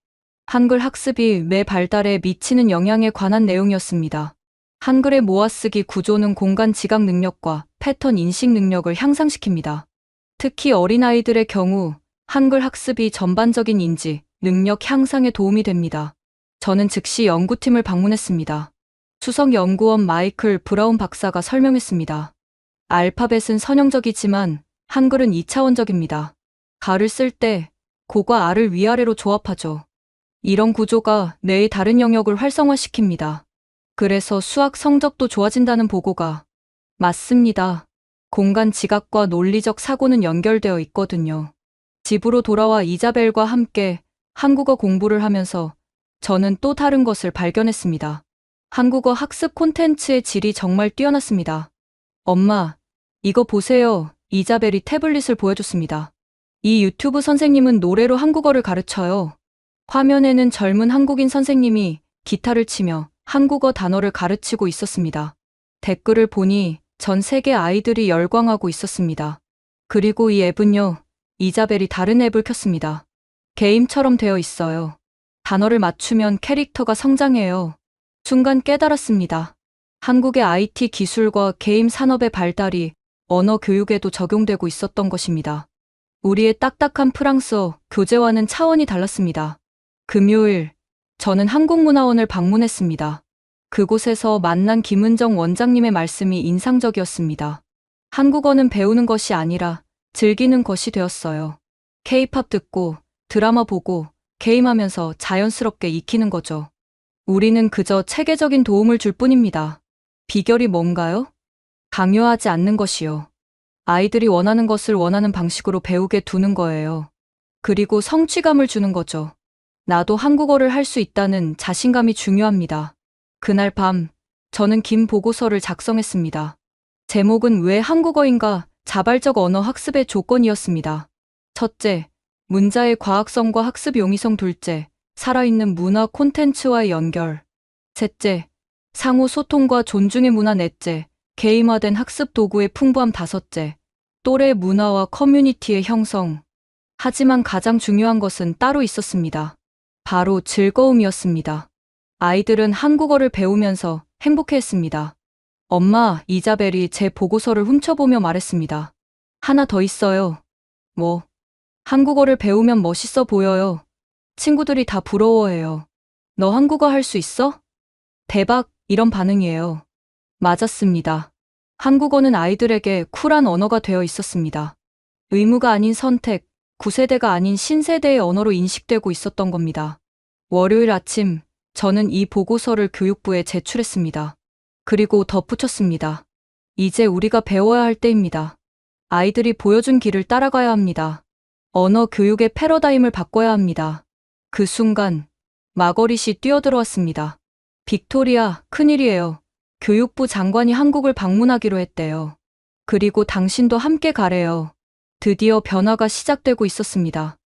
한글 학습이 뇌 발달에 미치는 영향에 관한 내용이었습니다. 한글의 모아쓰기 구조는 공간 지각 능력과 패턴 인식 능력을 향상시킵니다. 특히 어린아이들의 경우 한글 학습이 전반적인 인지, 능력 향상에 도움이 됩니다. 저는 즉시 연구팀을 방문했습니다. 수석 연구원 마이클 브라운 박사가 설명했습니다. 알파벳은 선형적이지만 한글은 2차원적입니다. 가를 쓸 때 고과 아를 위아래로 조합하죠. 이런 구조가 뇌의 다른 영역을 활성화시킵니다. 그래서 수학 성적도 좋아진다는 보고가 맞습니다. 공간 지각과 논리적 사고는 연결되어 있거든요. 집으로 돌아와 이자벨과 함께 한국어 공부를 하면서 저는 또 다른 것을 발견했습니다. 한국어 학습 콘텐츠의 질이 정말 뛰어났습니다. 엄마, 이거 보세요. 이자벨이 태블릿을 보여줬습니다. 이 유튜브 선생님은 노래로 한국어를 가르쳐요. 화면에는 젊은 한국인 선생님이 기타를 치며 한국어 단어를 가르치고 있었습니다. 댓글을 보니 전 세계 아이들이 열광하고 있었습니다. 그리고 이 앱은요, 이자벨이 다른 앱을 켰습니다. 게임처럼 되어 있어요. 단어를 맞추면 캐릭터가 성장해요. 순간 깨달았습니다. 한국의 IT 기술과 게임 산업의 발달이 언어 교육에도 적용되고 있었던 것입니다. 우리의 딱딱한 프랑스어 교재와는 차원이 달랐습니다. 금요일, 저는 한국문화원을 방문했습니다. 그곳에서 만난 김은정 원장님의 말씀이 인상적이었습니다. 한국어는 배우는 것이 아니라 즐기는 것이 되었어요. K-팝 듣고 드라마 보고 게임하면서 자연스럽게 익히는 거죠. 우리는 그저 체계적인 도움을 줄 뿐입니다. 비결이 뭔가요? 강요하지 않는 것이요. 아이들이 원하는 것을 원하는 방식으로 배우게 두는 거예요. 그리고 성취감을 주는 거죠. 나도 한국어를 할 수 있다는 자신감이 중요합니다. 그날 밤, 저는 긴 보고서를 작성했습니다. 제목은 왜 한국어인가? 자발적 언어 학습의 조건이었습니다. 첫째, 문자의 과학성과 학습 용이성. 둘째, 살아있는 문화 콘텐츠와의 연결. 셋째, 상호 소통과 존중의 문화. 넷째, 게임화된 학습 도구의 풍부함. 다섯째, 또래 문화와 커뮤니티의 형성. 하지만 가장 중요한 것은 따로 있었습니다. 바로 즐거움이었습니다. 아이들은 한국어를 배우면서 행복해했습니다. 엄마, 이자벨이 제 보고서를 훔쳐보며 말했습니다. 하나 더 있어요. 뭐? 한국어를 배우면 멋있어 보여요. 친구들이 다 부러워해요. 너 한국어 할 수 있어? 대박, 이런 반응이에요. 맞았습니다. 한국어는 아이들에게 쿨한 언어가 되어 있었습니다. 의무가 아닌 선택, 9세대가 아닌 신세대의 언어로 인식되고 있었던 겁니다. 월요일 아침, 저는 이 보고서를 교육부에 제출했습니다. 그리고 덧붙였습니다. 이제 우리가 배워야 할 때입니다. 아이들이 보여준 길을 따라가야 합니다. 언어 교육의 패러다임을 바꿔야 합니다. 그 순간, 마거릿이 뛰어들어왔습니다. 빅토리아, 큰일이에요. 교육부 장관이 한국을 방문하기로 했대요. 그리고 당신도 함께 가래요. 드디어 변화가 시작되고 있었습니다.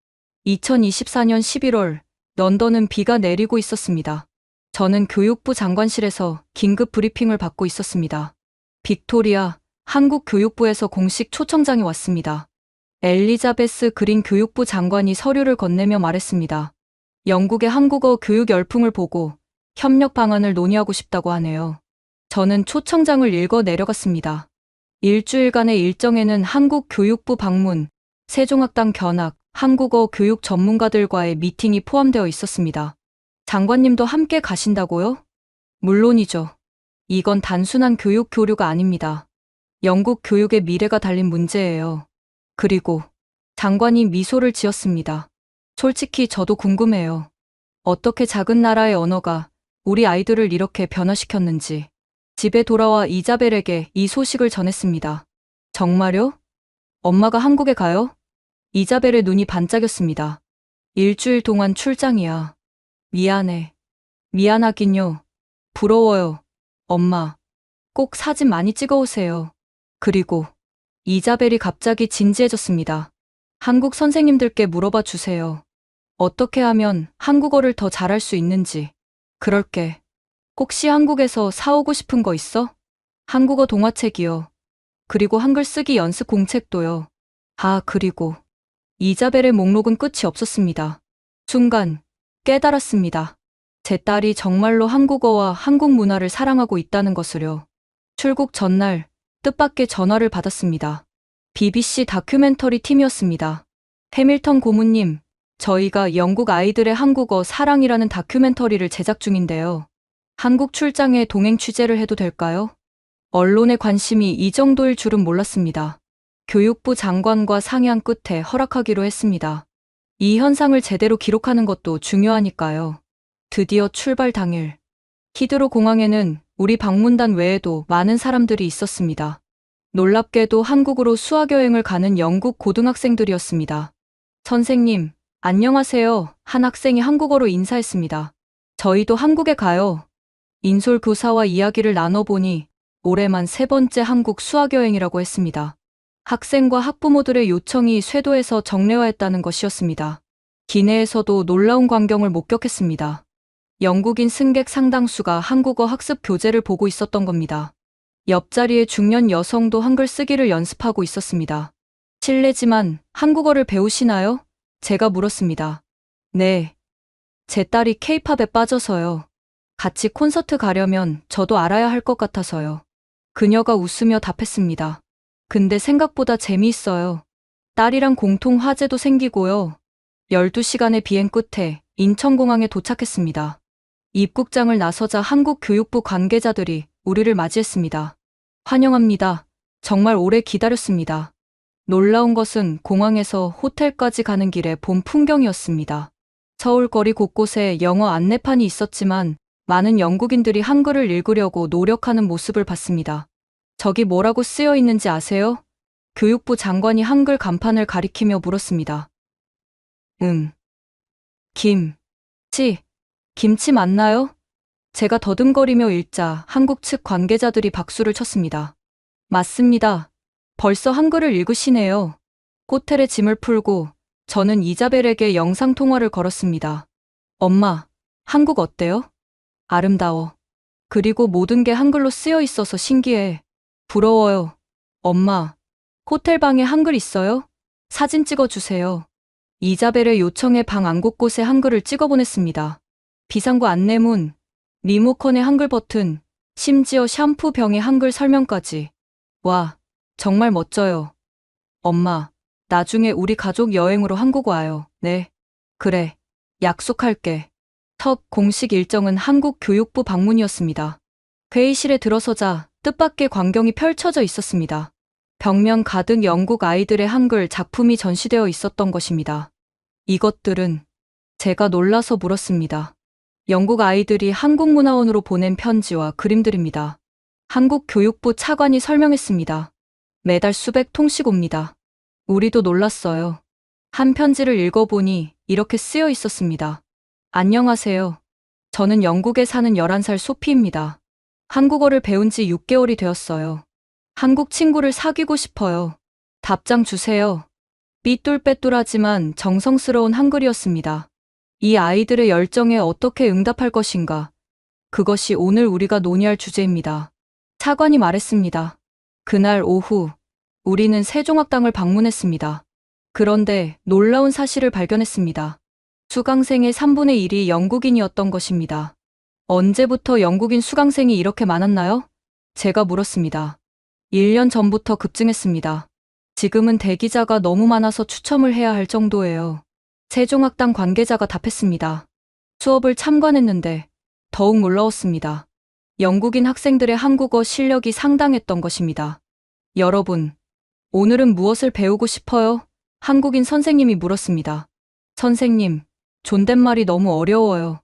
2024년 11월, 런던은 비가 내리고 있었습니다. 저는 교육부 장관실에서 긴급 브리핑을 받고 있었습니다. 빅토리아, 한국 교육부에서 공식 초청장이 왔습니다. 엘리자베스 그린 교육부 장관이 서류를 건네며 말했습니다. 영국의 한국어 교육 열풍을 보고 협력 방안을 논의하고 싶다고 하네요. 저는 초청장을 읽어 내려갔습니다. 일주일간의 일정에는 한국 교육부 방문, 세종학당 견학, 한국어 교육 전문가들과의 미팅이 포함되어 있었습니다. 장관님도 함께 가신다고요? 물론이죠. 이건 단순한 교육 교류가 아닙니다. 영국 교육의 미래가 달린 문제예요. 그리고 장관이 미소를 지었습니다. 솔직히 저도 궁금해요. 어떻게 작은 나라의 언어가 우리 아이들을 이렇게 변화시켰는지. 집에 돌아와 이자벨에게 이 소식을 전했습니다. 정말요? 엄마가 한국에 가요? 이자벨의 눈이 반짝였습니다. 일주일 동안 출장이야. 미안해. 미안하긴요. 부러워요. 엄마. 꼭 사진 많이 찍어오세요. 그리고 이자벨이 갑자기 진지해졌습니다. 한국 선생님들께 물어봐 주세요. 어떻게 하면 한국어를 더 잘할 수 있는지. 그럴게. 혹시 한국에서 사오고 싶은 거 있어? 한국어 동화책이요. 그리고 한글 쓰기 연습 공책도요. 아, 그리고 이자벨의 목록은 끝이 없었습니다. 순간 깨달았습니다. 제 딸이 정말로 한국어와 한국 문화를 사랑하고 있다는 것을요. 출국 전날 뜻밖의 전화를 받았습니다. BBC 다큐멘터리 팀이었습니다. 해밀턴 고문님, 저희가 영국 아이들의 한국어 사랑이라는 다큐멘터리를 제작 중인데요. 한국 출장에 동행 취재를 해도 될까요? 언론의 관심이 이 정도일 줄은 몰랐습니다. 교육부 장관과 상의한 끝에 허락하기로 했습니다. 이 현상을 제대로 기록하는 것도 중요하니까요. 드디어 출발 당일, 히드로 공항에는 우리 방문단 외에도 많은 사람들이 있었습니다. 놀랍게도 한국으로 수학여행을 가는 영국 고등학생들이었습니다. 선생님, 안녕하세요. 한 학생이 한국어로 인사했습니다. 저희도 한국에 가요. 인솔 교사와 이야기를 나눠보니 올해만 3번째 한국 수학여행이라고 했습니다. 학생과 학부모들의 요청이 쇄도해서 정례화했다는 것이었습니다. 기내에서도 놀라운 광경을 목격했습니다. 영국인 승객 상당수가 한국어 학습 교재를 보고 있었던 겁니다. 옆자리의 중년 여성도 한글 쓰기를 연습하고 있었습니다. 실례지만 한국어를 배우시나요? 제가 물었습니다. 네. 제 딸이 K-팝에 빠져서요. 같이 콘서트 가려면 저도 알아야 할 것 같아서요. 그녀가 웃으며 답했습니다. 근데 생각보다 재미있어요. 딸이랑 공통 화제도 생기고요. 12시간의 비행 끝에 인천공항에 도착했습니다. 입국장을 나서자 한국 교육부 관계자들이 우리를 맞이했습니다. 환영합니다. 정말 오래 기다렸습니다. 놀라운 것은 공항에서 호텔까지 가는 길에 본 풍경이었습니다. 서울 거리 곳곳에 영어 안내판이 있었지만 많은 영국인들이 한글을 읽으려고 노력하는 모습을 봤습니다. 저기 뭐라고 쓰여 있는지 아세요? 교육부 장관이 한글 간판을 가리키며 물었습니다. 김치 맞나요? 제가 더듬거리며 읽자 한국 측 관계자들이 박수를 쳤습니다. 맞습니다. 벌써 한글을 읽으시네요. 호텔에 짐을 풀고 저는 이자벨에게 영상통화를 걸었습니다. 엄마, 한국 어때요? 아름다워. 그리고 모든 게 한글로 쓰여 있어서 신기해. 부러워요. 엄마, 호텔 방에 한글 있어요? 사진 찍어주세요. 이자벨의 요청에 방 안 곳곳에 한글을 찍어보냈습니다. 비상구 안내문, 리모컨의 한글 버튼, 심지어 샴푸 병의 한글 설명까지. 와, 정말 멋져요. 엄마, 나중에 우리 가족 여행으로 한국 와요. 네. 그래. 약속할게. 첫 공식 일정은 한국 교육부 방문이었습니다. 회의실에 들어서자 뜻밖의 광경이 펼쳐져 있었습니다. 벽면 가득 영국 아이들의 한글 작품이 전시되어 있었던 것입니다. 이것들은 제가 놀라서 물었습니다. 영국 아이들이 한국문화원으로 보낸 편지와 그림들입니다. 한국 교육부 차관이 설명했습니다. 매달 수백 통씩 옵니다. 우리도 놀랐어요. 한 편지를 읽어보니 이렇게 쓰여 있었습니다. 안녕하세요. 저는 영국에 사는 11살 소피입니다. 한국어를 배운 지 6개월이 되었어요. 한국 친구를 사귀고 싶어요. 답장 주세요. 삐뚤빼뚤하지만 정성스러운 한글이었습니다. 이 아이들의 열정에 어떻게 응답할 것인가? 그것이 오늘 우리가 논의할 주제입니다. 차관이 말했습니다. 그날 오후, 우리는 세종학당을 방문했습니다. 그런데 놀라운 사실을 발견했습니다. 수강생의 3분의 1이 영국인이었던 것입니다. 언제부터 영국인 수강생이 이렇게 많았나요? 제가 물었습니다. 1년 전부터 급증했습니다. 지금은 대기자가 너무 많아서 추첨을 해야 할 정도예요. 세종학당 관계자가 답했습니다. 수업을 참관했는데 더욱 놀라웠습니다. 영국인 학생들의 한국어 실력이 상당했던 것입니다. 여러분, 오늘은 무엇을 배우고 싶어요? 한국인 선생님이 물었습니다. 선생님, 존댓말이 너무 어려워요.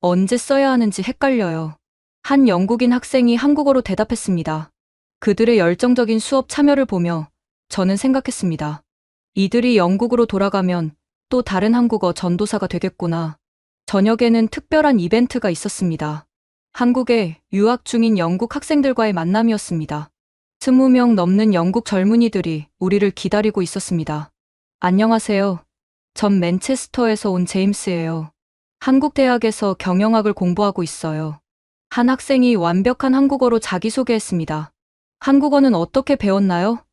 언제 써야 하는지 헷갈려요. 한 영국인 학생이 한국어로 대답했습니다. 그들의 열정적인 수업 참여를 보며 저는 생각했습니다. 이들이 영국으로 돌아가면 또 다른 한국어 전도사가 되겠구나. 저녁에는 특별한 이벤트가 있었습니다. 한국에 유학 중인 영국 학생들과의 만남이었습니다. 20명 넘는 영국 젊은이들이 우리를 기다리고 있었습니다. 안녕하세요. 전 맨체스터에서 온 제임스예요. 한국 대학에서 경영학을 공부하고 있어요. 한 학생이 완벽한 한국어로 자기소개했습니다. 한국어는 어떻게 배웠나요?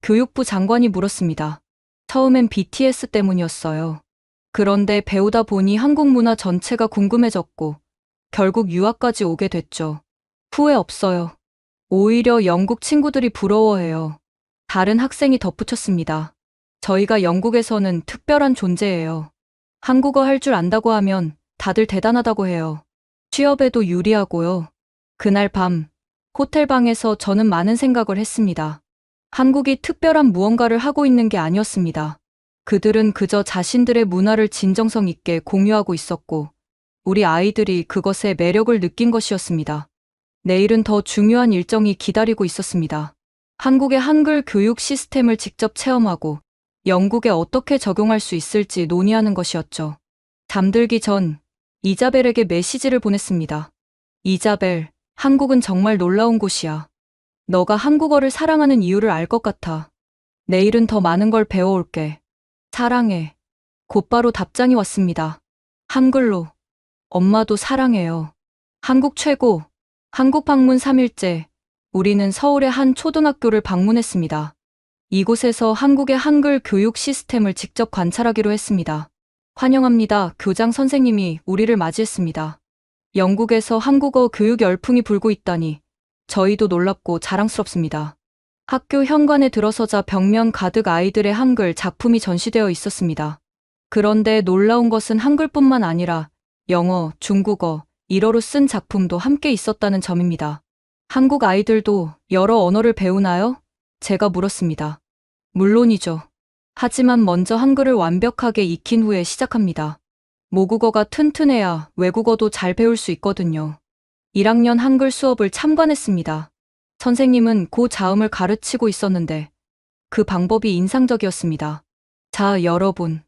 교육부 장관이 물었습니다. 처음엔 BTS 때문이었어요. 그런데 배우다 보니 한국 문화 전체가 궁금해졌고 결국 유학까지 오게 됐죠. 후회 없어요. 오히려 영국 친구들이 부러워해요. 다른 학생이 덧붙였습니다. 저희가 영국에서는 특별한 존재예요. 한국어 할 줄 안다고 하면 다들 대단하다고 해요. 취업에도 유리하고요. 그날 밤, 호텔방에서 저는 많은 생각을 했습니다. 한국이 특별한 무언가를 하고 있는 게 아니었습니다. 그들은 그저 자신들의 문화를 진정성 있게 공유하고 있었고, 우리 아이들이 그것의 매력을 느낀 것이었습니다. 내일은 더 중요한 일정이 기다리고 있었습니다. 한국의 한글 교육 시스템을 직접 체험하고 영국에 어떻게 적용할 수 있을지 논의하는 것이었죠. 잠들기 전 이자벨에게 메시지를 보냈습니다. 이자벨, 한국은 정말 놀라운 곳이야. 너가 한국어를 사랑하는 이유를 알 것 같아. 내일은 더 많은 걸 배워올게. 사랑해. 곧바로 답장이 왔습니다. 한글로. 엄마도 사랑해요. 한국 최고. 한국 방문 3일째. 우리는 서울의 한 초등학교를 방문했습니다. 이곳에서 한국의 한글 교육 시스템을 직접 관찰하기로 했습니다. 환영합니다. 교장 선생님이 우리를 맞이했습니다. 영국에서 한국어 교육 열풍이 불고 있다니 저희도 놀랍고 자랑스럽습니다. 학교 현관에 들어서자 벽면 가득 아이들의 한글 작품이 전시되어 있었습니다. 그런데 놀라운 것은 한글뿐만 아니라 영어, 중국어, 일어로 쓴 작품도 함께 있었다는 점입니다. 한국 아이들도 여러 언어를 배우나요? 제가 물었습니다. 물론이죠. 하지만 먼저 한글을 완벽하게 익힌 후에 시작합니다. 모국어가 튼튼해야 외국어도 잘 배울 수 있거든요. 1학년 한글 수업을 참관했습니다. 선생님은 고자음을 가르치고 있었는데 그 방법이 인상적이었습니다. 자, 여러분.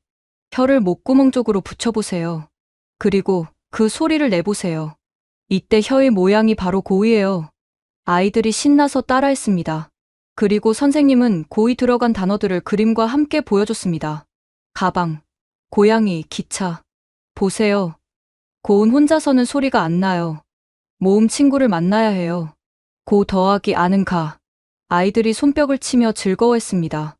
혀를 목구멍 쪽으로 붙여보세요. 그리고 그 소리를 내보세요. 이때 혀의 모양이 바로 고이예요. 아이들이 신나서 따라했습니다. 그리고 선생님은 고이 들어간 단어들을 그림과 함께 보여줬습니다. 가방, 고양이, 기차. 보세요. 고은 혼자서는 소리가 안 나요. 모음 친구를 만나야 해요. 고 더하기 아는 가. 아이들이 손뼉을 치며 즐거워했습니다.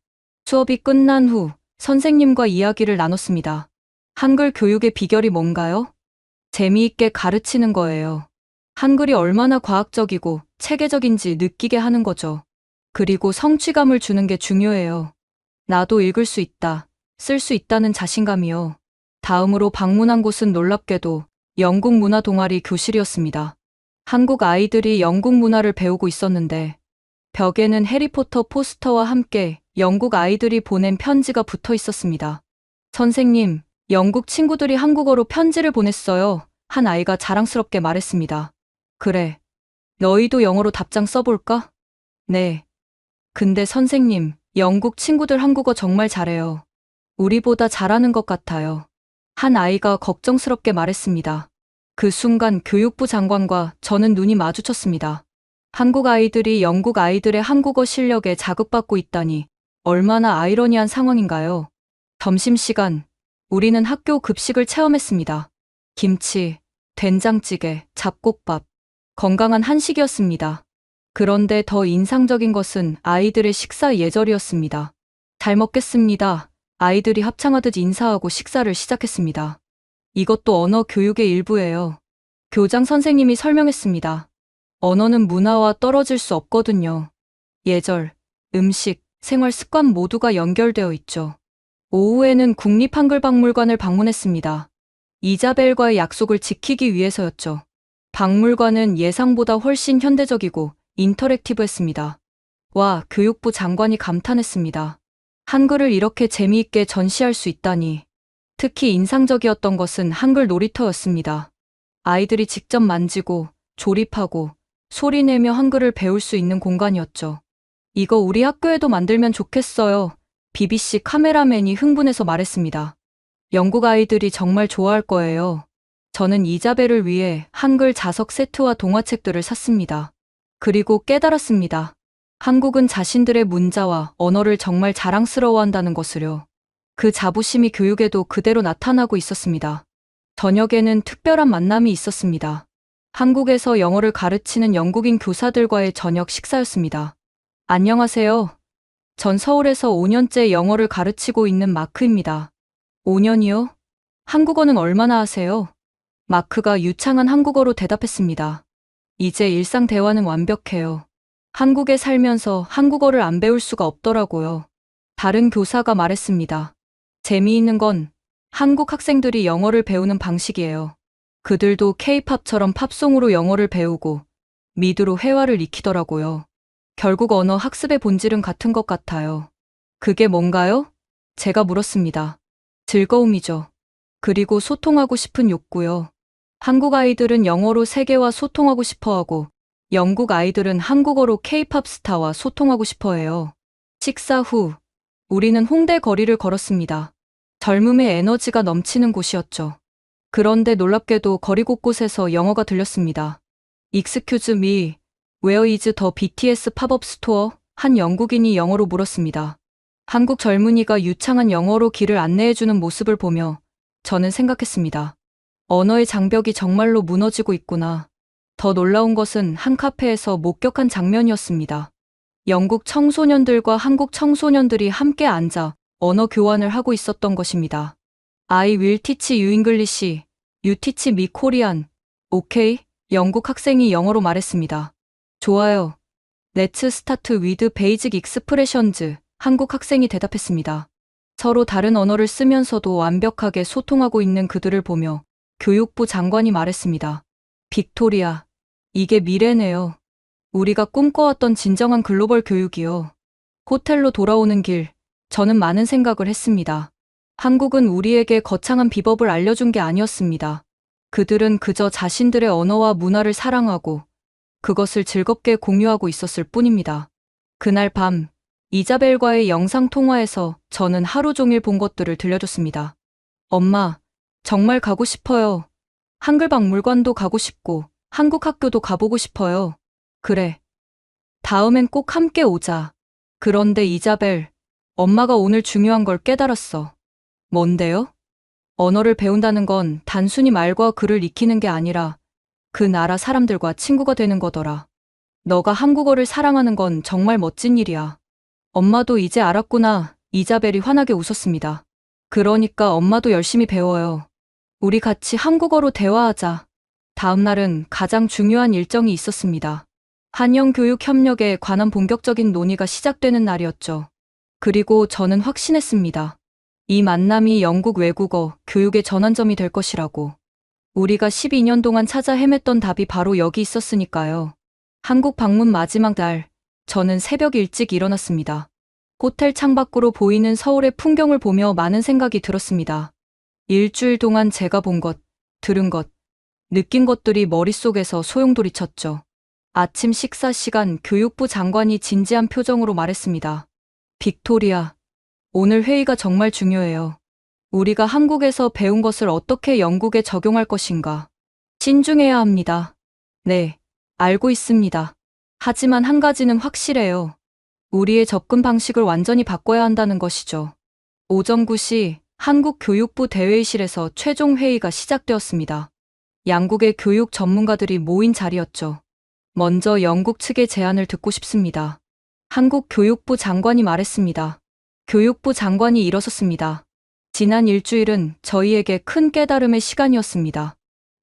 수업이 끝난 후 선생님과 이야기를 나눴습니다. 한글 교육의 비결이 뭔가요? 재미있게 가르치는 거예요. 한글이 얼마나 과학적이고 체계적인지 느끼게 하는 거죠. 그리고 성취감을 주는 게 중요해요. 나도 읽을 수 있다, 쓸 수 있다는 자신감이요. 다음으로 방문한 곳은 놀랍게도 영국 문화 동아리 교실이었습니다. 한국 아이들이 영국 문화를 배우고 있었는데 벽에는 해리포터 포스터와 함께 영국 아이들이 보낸 편지가 붙어 있었습니다. 선생님, 영국 친구들이 한국어로 편지를 보냈어요. 한 아이가 자랑스럽게 말했습니다. 그래. 너희도 영어로 답장 써볼까? 네. 근데 선생님, 영국 친구들 한국어 정말 잘해요. 우리보다 잘하는 것 같아요. 한 아이가 걱정스럽게 말했습니다. 그 순간 교육부 장관과 저는 눈이 마주쳤습니다. 한국 아이들이 영국 아이들의 한국어 실력에 자극받고 있다니 얼마나 아이러니한 상황인가요? 점심시간, 우리는 학교 급식을 체험했습니다. 김치, 된장찌개, 잡곡밥, 건강한 한식이었습니다. 그런데 더 인상적인 것은 아이들의 식사 예절이었습니다. 잘 먹겠습니다. 아이들이 합창하듯 인사하고 식사를 시작했습니다. 이것도 언어 교육의 일부예요. 교장 선생님이 설명했습니다. 언어는 문화와 떨어질 수 없거든요. 예절, 음식, 생활 습관 모두가 연결되어 있죠. 오후에는 국립한글박물관을 방문했습니다. 이자벨과의 약속을 지키기 위해서였죠. 박물관은 예상보다 훨씬 현대적이고 인터랙티브했습니다. 와, 교육부 장관이 감탄했습니다. 한글을 이렇게 재미있게 전시할 수 있다니. 특히 인상적이었던 것은 한글 놀이터였습니다. 아이들이 직접 만지고 조립하고 소리내며 한글을 배울 수 있는 공간이었죠. 이거 우리 학교에도 만들면 좋겠어요. BBC 카메라맨이 흥분해서 말했습니다. 영국 아이들이 정말 좋아할 거예요. 저는 이자벨을 위해 한글 자석 세트와 동화책들을 샀습니다. 그리고 깨달았습니다. 한국은 자신들의 문자와 언어를 정말 자랑스러워한다는 것을요. 그 자부심이 교육에도 그대로 나타나고 있었습니다. 저녁에는 특별한 만남이 있었습니다. 한국에서 영어를 가르치는 영국인 교사들과의 저녁 식사였습니다. 안녕하세요. 전 서울에서 5년째 영어를 가르치고 있는 마크입니다. 5년이요? 한국어는 얼마나 하세요? 마크가 유창한 한국어로 대답했습니다. 이제 일상 대화는 완벽해요. 한국에 살면서 한국어를 안 배울 수가 없더라고요. 다른 교사가 말했습니다. 재미있는 건 한국 학생들이 영어를 배우는 방식이에요. 그들도 K-팝처럼 팝송으로 영어를 배우고 미드로 회화를 익히더라고요. 결국 언어 학습의 본질은 같은 것 같아요. 그게 뭔가요? 제가 물었습니다. 즐거움이죠. 그리고 소통하고 싶은 욕구요. 한국 아이들은 영어로 세계와 소통하고 싶어 하고 영국 아이들은 한국어로 K-팝 스타와 소통하고 싶어 해요. 식사 후 우리는 홍대 거리를 걸었습니다. 젊음의 에너지가 넘치는 곳이었죠. 그런데 놀랍게도 거리 곳곳에서 영어가 들렸습니다. Excuse me, where is the BTS 팝업 스토어? 한 영국인이 영어로 물었습니다. 한국 젊은이가 유창한 영어로 길을 안내해주는 모습을 보며 저는 생각했습니다. 언어의 장벽이 정말로 무너지고 있구나. 더 놀라운 것은 한 카페에서 목격한 장면이었습니다. 영국 청소년들과 한국 청소년들이 함께 앉아 언어 교환을 하고 있었던 것입니다. I will teach you English. You teach me Korean. 오케이? 영국 학생이 영어로 말했습니다. 좋아요. Let's start with basic expressions. 한국 학생이 대답했습니다. 서로 다른 언어를 쓰면서도 완벽하게 소통하고 있는 그들을 보며 교육부 장관이 말했습니다. 빅토리아, 이게 미래네요. 우리가 꿈꿔왔던 진정한 글로벌 교육이요. 호텔로 돌아오는 길, 저는 많은 생각을 했습니다. 한국은 우리에게 거창한 비법을 알려준 게 아니었습니다. 그들은 그저 자신들의 언어와 문화를 사랑하고 그것을 즐겁게 공유하고 있었을 뿐입니다. 그날 밤, 이자벨과의 영상통화에서 저는 하루 종일 본 것들을 들려줬습니다. 엄마, 정말 가고 싶어요. 한글박물관도 가고 싶고, 한국 학교도 가보고 싶어요. 그래. 다음엔 꼭 함께 오자. 그런데 이자벨, 엄마가 오늘 중요한 걸 깨달았어. 뭔데요? 언어를 배운다는 건 단순히 말과 글을 익히는 게 아니라 그 나라 사람들과 친구가 되는 거더라. 너가 한국어를 사랑하는 건 정말 멋진 일이야. 엄마도 이제 알았구나. 이자벨이 환하게 웃었습니다. 그러니까 엄마도 열심히 배워요. 우리 같이 한국어로 대화하자. 다음 날은 가장 중요한 일정이 있었습니다. 한영 교육 협력에 관한 본격적인 논의가 시작되는 날이었죠. 그리고 저는 확신했습니다. 이 만남이 영국 외국어 교육의 전환점이 될 것이라고. 우리가 12년 동안 찾아 헤맸던 답이 바로 여기 있었으니까요. 한국 방문 마지막 날, 저는 새벽 일찍 일어났습니다. 호텔 창밖으로 보이는 서울의 풍경을 보며 많은 생각이 들었습니다. 일주일 동안 제가 본 것, 들은 것, 느낀 것들이 머릿속에서 소용돌이쳤죠. 아침 식사 시간 교육부 장관이 진지한 표정으로 말했습니다. 빅토리아, 오늘 회의가 정말 중요해요. 우리가 한국에서 배운 것을 어떻게 영국에 적용할 것인가. 신중해야 합니다. 네, 알고 있습니다. 하지만 한 가지는 확실해요. 우리의 접근 방식을 완전히 바꿔야 한다는 것이죠. 오전 9시 한국교육부 대회의실에서 최종 회의가 시작되었습니다. 양국의 교육 전문가들이 모인 자리였죠. 먼저 영국 측의 제안을 듣고 싶습니다. 한국 교육부 장관이 말했습니다. 교육부 장관이 일어섰습니다. 지난 일주일은 저희에게 큰 깨달음의 시간이었습니다.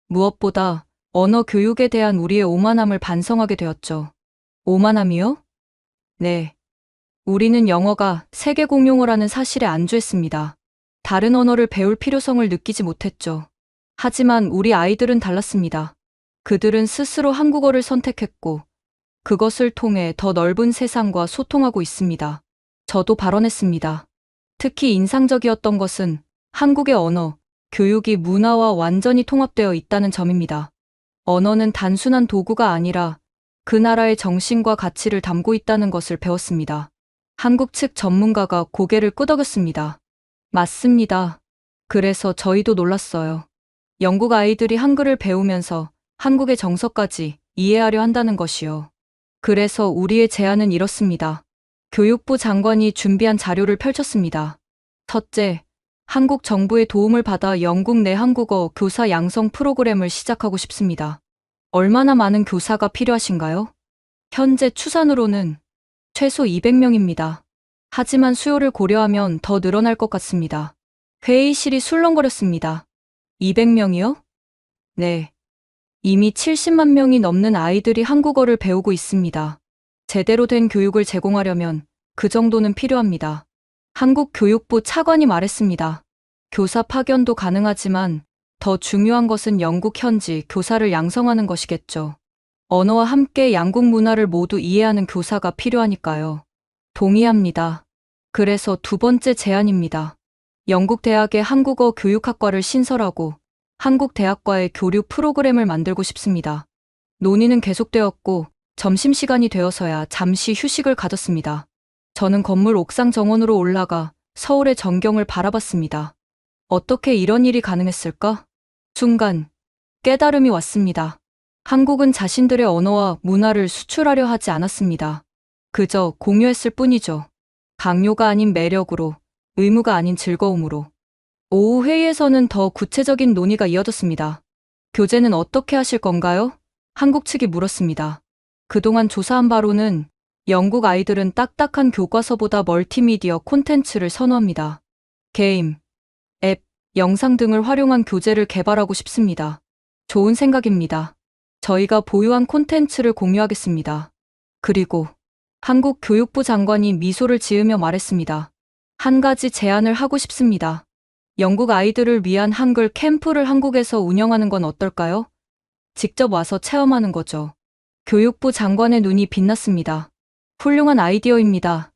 무엇보다 언어 교육에 대한 우리의 오만함을 반성하게 되었죠. 오만함이요? 네. 우리는 영어가 세계 공용어라는 사실에 안주했습니다. 다른 언어를 배울 필요성을 느끼지 못했죠. 하지만 우리 아이들은 달랐습니다. 그들은 스스로 한국어를 선택했고 그것을 통해 더 넓은 세상과 소통하고 있습니다. 저도 발언했습니다. 특히 인상적이었던 것은 한국의 언어, 교육이 문화와 완전히 통합되어 있다는 점입니다. 언어는 단순한 도구가 아니라 그 나라의 정신과 가치를 담고 있다는 것을 배웠습니다. 한국 측 전문가가 고개를 끄덕였습니다. 맞습니다. 그래서 저희도 놀랐어요. 영국 아이들이 한글을 배우면서 한국의 정서까지 이해하려 한다는 것이요. 그래서 우리의 제안은 이렇습니다. 교육부 장관이 준비한 자료를 펼쳤습니다. 첫째, 한국 정부의 도움을 받아 영국 내 한국어 교사 양성 프로그램을 시작하고 싶습니다. 얼마나 많은 교사가 필요하신가요? 현재 추산으로는 최소 200명입니다. 하지만 수요를 고려하면 더 늘어날 것 같습니다. 회의실이 술렁거렸습니다. 200명이요? 네. 이미 70만 명이 넘는 아이들이 한국어를 배우고 있습니다. 제대로 된 교육을 제공하려면 그 정도는 필요합니다. 한국교육부 차관이 말했습니다. 교사 파견도 가능하지만 더 중요한 것은 영국 현지 교사를 양성하는 것이겠죠. 언어와 함께 양국 문화를 모두 이해하는 교사가 필요하니까요. 동의합니다. 그래서 두 번째 제안입니다. 영국 대학의 한국어 교육학과를 신설하고 한국 대학과의 교류 프로그램을 만들고 싶습니다. 논의는 계속되었고 점심시간이 되어서야 잠시 휴식을 가졌습니다. 저는 건물 옥상 정원으로 올라가 서울의 전경을 바라봤습니다. 어떻게 이런 일이 가능했을까? 순간 깨달음이 왔습니다. 한국은 자신들의 언어와 문화를 수출하려 하지 않았습니다. 그저 공유했을 뿐이죠. 강요가 아닌 매력으로, 의무가 아닌 즐거움으로. 오후 회의에서는 더 구체적인 논의가 이어졌습니다. 교재는 어떻게 하실 건가요? 한국 측이 물었습니다. 그동안 조사한 바로는 영국 아이들은 딱딱한 교과서보다 멀티미디어 콘텐츠를 선호합니다. 게임, 앱, 영상 등을 활용한 교재를 개발하고 싶습니다. 좋은 생각입니다. 저희가 보유한 콘텐츠를 공유하겠습니다. 그리고 한국 교육부 장관이 미소를 지으며 말했습니다. 한 가지 제안을 하고 싶습니다. 영국 아이들을 위한 한글 캠프를 한국에서 운영하는 건 어떨까요? 직접 와서 체험하는 거죠. 교육부 장관의 눈이 빛났습니다. 훌륭한 아이디어입니다.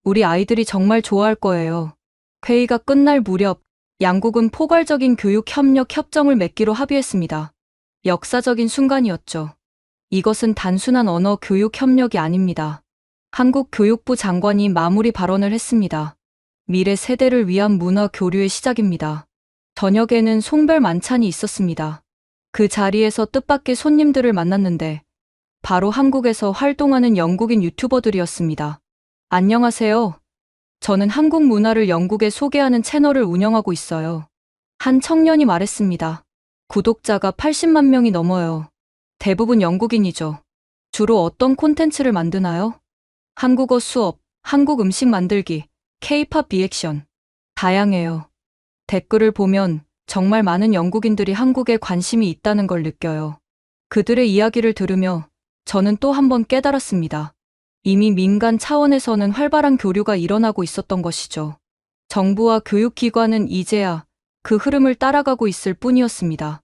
우리 아이들이 정말 좋아할 거예요. 회의가 끝날 무렵 양국은 포괄적인 교육 협력 협정을 맺기로 합의했습니다. 역사적인 순간이었죠. 이것은 단순한 언어 교육 협력이 아닙니다. 한국 교육부 장관이 마무리 발언을 했습니다. 미래 세대를 위한 문화 교류의 시작입니다. 저녁에는 송별 만찬이 있었습니다. 그 자리에서 뜻밖의 손님들을 만났는데 바로 한국에서 활동하는 영국인 유튜버들이었습니다. 안녕하세요. 저는 한국 문화를 영국에 소개하는 채널을 운영하고 있어요. 한 청년이 말했습니다. 구독자가 80만 명이 넘어요. 대부분 영국인이죠. 주로 어떤 콘텐츠를 만드나요? 한국어 수업, 한국 음식 만들기, K-팝 리액션. 다양해요. 댓글을 보면 정말 많은 영국인들이 한국에 관심이 있다는 걸 느껴요. 그들의 이야기를 들으며 저는 또 한 번 깨달았습니다. 이미 민간 차원에서는 활발한 교류가 일어나고 있었던 것이죠. 정부와 교육기관은 이제야 그 흐름을 따라가고 있을 뿐이었습니다.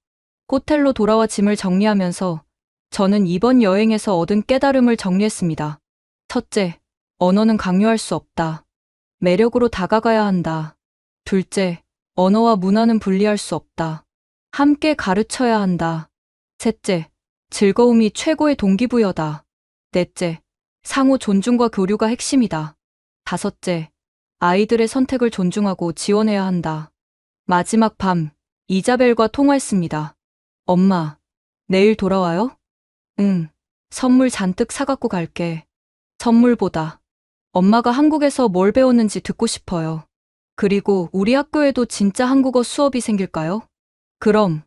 호텔로 돌아와 짐을 정리하면서 저는 이번 여행에서 얻은 깨달음을 정리했습니다. 첫째, 언어는 강요할 수 없다. 매력으로 다가가야 한다. 둘째, 언어와 문화는 분리할 수 없다. 함께 가르쳐야 한다. 셋째, 즐거움이 최고의 동기부여다. 넷째, 상호 존중과 교류가 핵심이다. 다섯째, 아이들의 선택을 존중하고 지원해야 한다. 마지막 밤, 이자벨과 통화했습니다. 엄마, 내일 돌아와요? 응, 선물 잔뜩 사갖고 갈게. 선물보다 엄마가 한국에서 뭘 배웠는지 듣고 싶어요. 그리고 우리 학교에도 진짜 한국어 수업이 생길까요? 그럼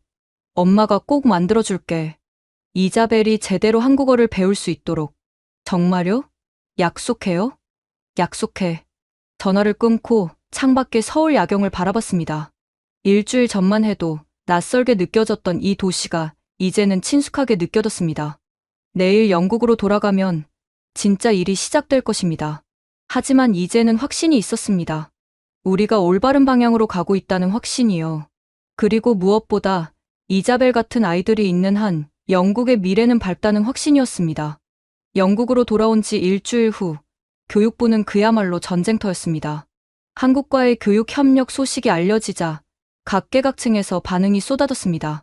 엄마가 꼭 만들어줄게. 이자벨이 제대로 한국어를 배울 수 있도록. 정말요? 약속해요? 약속해. 전화를 끊고 창밖의 서울 야경을 바라봤습니다. 일주일 전만 해도 낯설게 느껴졌던 이 도시가 이제는 친숙하게 느껴졌습니다. 내일 영국으로 돌아가면 진짜 일이 시작될 것입니다. 하지만 이제는 확신이 있었습니다. 우리가 올바른 방향으로 가고 있다는 확신이요. 그리고 무엇보다 이자벨 같은 아이들이 있는 한 영국의 미래는 밝다는 확신이었습니다. 영국으로 돌아온 지 일주일 후 교육부는 그야말로 전쟁터였습니다. 한국과의 교육 협력 소식이 알려지자 각계각층에서 반응이 쏟아졌습니다.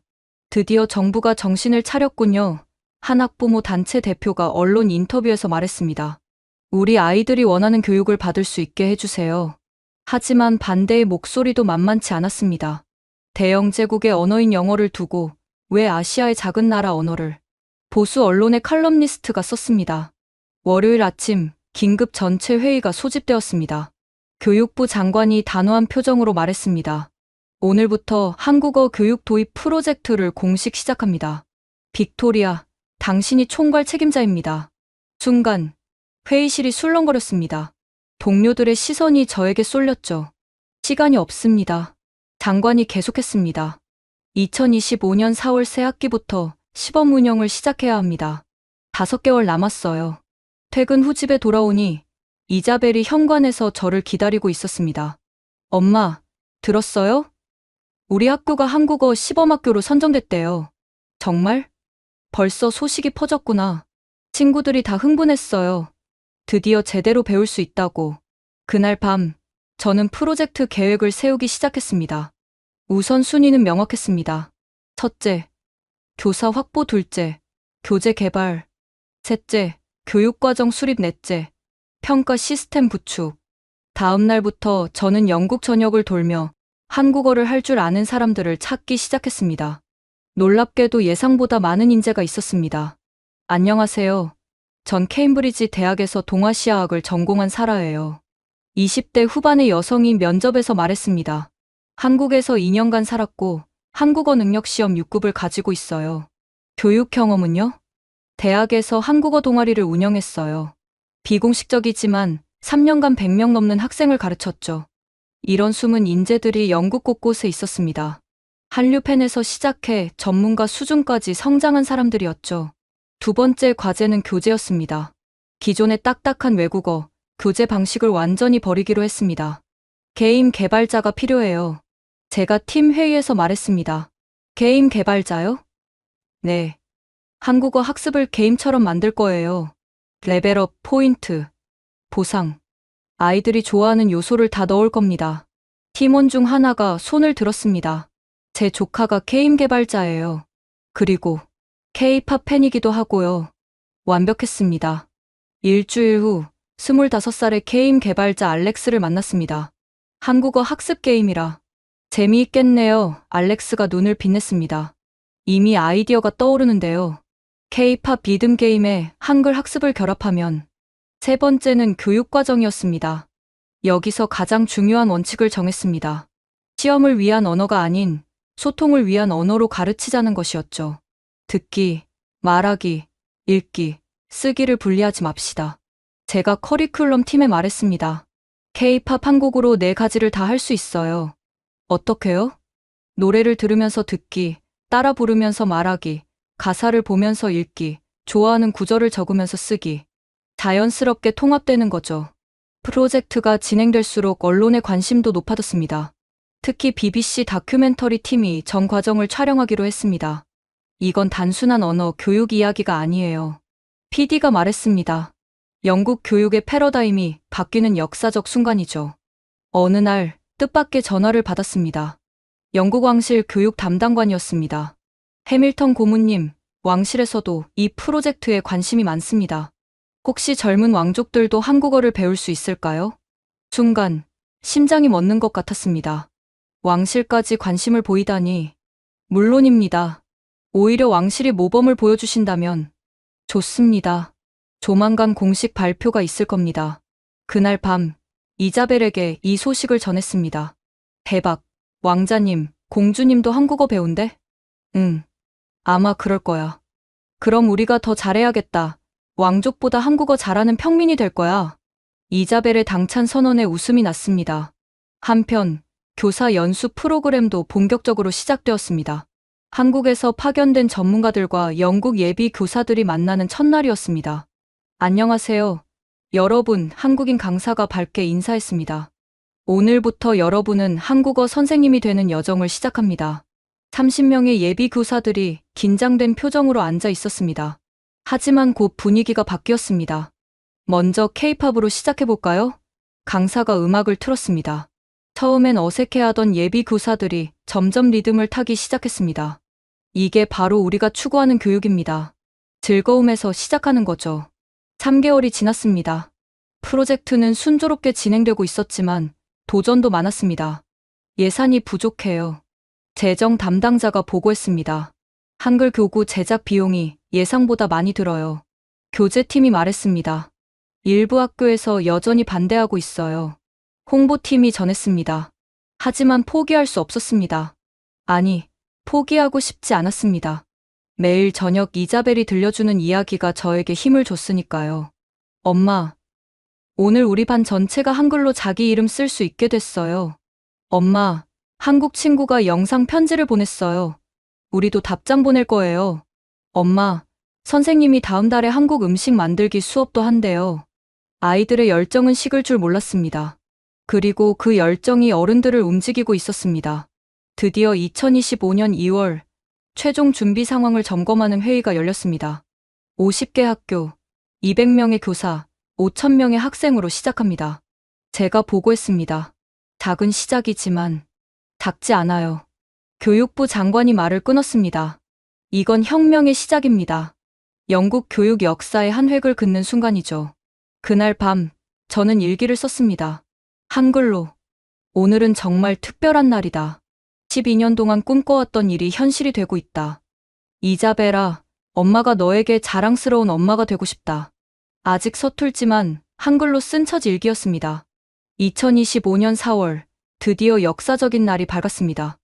드디어 정부가 정신을 차렸군요. 한 학부모 단체 대표가 언론 인터뷰에서 말했습니다. 우리 아이들이 원하는 교육을 받을 수 있게 해주세요. 하지만 반대의 목소리도 만만치 않았습니다. 대영 제국의 언어인 영어를 두고 왜 아시아의 작은 나라 언어를? 보수 언론의 칼럼니스트가 썼습니다. 월요일 아침 긴급 전체 회의가 소집되었습니다. 교육부 장관이 단호한 표정으로 말했습니다. 오늘부터 한국어 교육 도입 프로젝트를 공식 시작합니다. 빅토리아, 당신이 총괄 책임자입니다. 순간 회의실이 술렁거렸습니다. 동료들의 시선이 저에게 쏠렸죠. 시간이 없습니다. 장관이 계속했습니다. 2025년 4월 새 학기부터 시범 운영을 시작해야 합니다. 5개월 남았어요. 퇴근 후 집에 돌아오니 이자벨이 현관에서 저를 기다리고 있었습니다. 엄마, 들었어요? 우리 학교가 한국어 시범학교로 선정됐대요. 정말? 벌써 소식이 퍼졌구나. 친구들이 다 흥분했어요. 드디어 제대로 배울 수 있다고. 그날 밤, 저는 프로젝트 계획을 세우기 시작했습니다. 우선순위는 명확했습니다. 첫째, 교사 확보. 둘째, 교재 개발. 셋째, 교육과정 수립. 넷째, 평가 시스템 구축. 다음 날부터 저는 영국 전역을 돌며 한국어를 할 줄 아는 사람들을 찾기 시작했습니다. 놀랍게도 예상보다 많은 인재가 있었습니다. 안녕하세요. 전 케임브리지 대학에서 동아시아학을 전공한 사라예요. 20대 후반의 여성이 면접에서 말했습니다. 한국에서 2년간 살았고 한국어 능력 시험 6급을 가지고 있어요. 교육 경험은요? 대학에서 한국어 동아리를 운영했어요. 비공식적이지만 3년간 100명 넘는 학생을 가르쳤죠. 이런 숨은 인재들이 영국 곳곳에 있었습니다. 한류팬에서 시작해 전문가 수준까지 성장한 사람들이었죠. 두 번째 과제는 교재였습니다. 기존의 딱딱한 외국어, 교재 방식을 완전히 버리기로 했습니다. 게임 개발자가 필요해요. 제가 팀 회의에서 말했습니다. 게임 개발자요? 네. 한국어 학습을 게임처럼 만들 거예요. 레벨업, 포인트, 보상. 아이들이 좋아하는 요소를 다 넣을 겁니다. 팀원 중 하나가 손을 들었습니다. 제 조카가 게임 개발자예요. 그리고 K-팝 팬이기도 하고요. 완벽했습니다. 일주일 후 25살의 게임 개발자 알렉스를 만났습니다. 한국어 학습 게임이라 재미있겠네요. 알렉스가 눈을 빛냈습니다. 이미 아이디어가 떠오르는데요. K-팝 리듬 게임에 한글 학습을 결합하면 세 번째는 교육 과정이었습니다. 여기서 가장 중요한 원칙을 정했습니다. 시험을 위한 언어가 아닌 소통을 위한 언어로 가르치자는 것이었죠. 듣기, 말하기, 읽기, 쓰기를 분리하지 맙시다. 제가 커리큘럼 팀에 말했습니다. K-팝 한 곡으로 4가지를 다 할 수 있어요. 어떻게요? 노래를 들으면서 듣기, 따라 부르면서 말하기, 가사를 보면서 읽기, 좋아하는 구절을 적으면서 쓰기. 자연스럽게 통합되는 거죠. 프로젝트가 진행될수록 언론의 관심도 높아졌습니다. 특히 BBC 다큐멘터리 팀이 전 과정을 촬영하기로 했습니다. 이건 단순한 언어 교육 이야기가 아니에요. PD가 말했습니다. 영국 교육의 패러다임이 바뀌는 역사적 순간이죠. 어느 날 뜻밖의 전화를 받았습니다. 영국 왕실 교육 담당관이었습니다. 해밀턴 고문님, 왕실에서도 이 프로젝트에 관심이 많습니다. 혹시 젊은 왕족들도 한국어를 배울 수 있을까요? 순간 심장이 멎는 것 같았습니다. 왕실까지 관심을 보이다니. 물론입니다. 오히려 왕실이 모범을 보여주신다면 좋습니다. 조만간 공식 발표가 있을 겁니다. 그날 밤 이자벨에게 이 소식을 전했습니다. 대박, 왕자님, 공주님도 한국어 배운대? 응, 아마 그럴 거야. 그럼 우리가 더 잘해야겠다. 왕족보다 한국어 잘하는 평민이 될 거야. 이자벨의 당찬 선언에 웃음이 났습니다. 한편 교사 연수 프로그램도 본격적으로 시작되었습니다. 한국에서 파견된 전문가들과 영국 예비 교사들이 만나는 첫날이었습니다. 안녕하세요. 여러분, 한국인 강사가 밝게 인사했습니다. 오늘부터 여러분은 한국어 선생님이 되는 여정을 시작합니다. 30명의 예비 교사들이 긴장된 표정으로 앉아 있었습니다. 하지만 곧 분위기가 바뀌었습니다. 먼저 K-팝으로 시작해볼까요? 강사가 음악을 틀었습니다. 처음엔 어색해하던 예비 교사들이 점점 리듬을 타기 시작했습니다. 이게 바로 우리가 추구하는 교육입니다. 즐거움에서 시작하는 거죠. 3개월이 지났습니다. 프로젝트는 순조롭게 진행되고 있었지만 도전도 많았습니다. 예산이 부족해요. 재정 담당자가 보고했습니다. 한글 교구 제작 비용이 예상보다 많이 들어요. 교재팀이 말했습니다. 일부 학교에서 여전히 반대하고 있어요. 홍보팀이 전했습니다. 하지만 포기할 수 없었습니다. 아니, 포기하고 싶지 않았습니다. 매일 저녁 이자벨이 들려주는 이야기가 저에게 힘을 줬으니까요. 엄마, 오늘 우리 반 전체가 한글로 자기 이름 쓸 수 있게 됐어요. 엄마, 한국 친구가 영상 편지를 보냈어요. 우리도 답장 보낼 거예요. 엄마, 선생님이 다음 달에 한국 음식 만들기 수업도 한대요. 아이들의 열정은 식을 줄 몰랐습니다. 그리고 그 열정이 어른들을 움직이고 있었습니다. 드디어 2025년 2월, 최종 준비 상황을 점검하는 회의가 열렸습니다. 50개 학교, 200명의 교사, 5,000명의 학생으로 시작합니다. 제가 보고했습니다. 작은 시작이지만 작지 않아요. 교육부 장관이 말을 끊었습니다. 이건 혁명의 시작입니다. 영국 교육 역사의 한 획을 긋는 순간이죠. 그날 밤, 저는 일기를 썼습니다. 한글로. 오늘은 정말 특별한 날이다. 12년 동안 꿈꿔왔던 일이 현실이 되고 있다. 이자벨아, 엄마가 너에게 자랑스러운 엄마가 되고 싶다. 아직 서툴지만 한글로 쓴 첫 일기였습니다. 2025년 4월, 드디어 역사적인 날이 밝았습니다.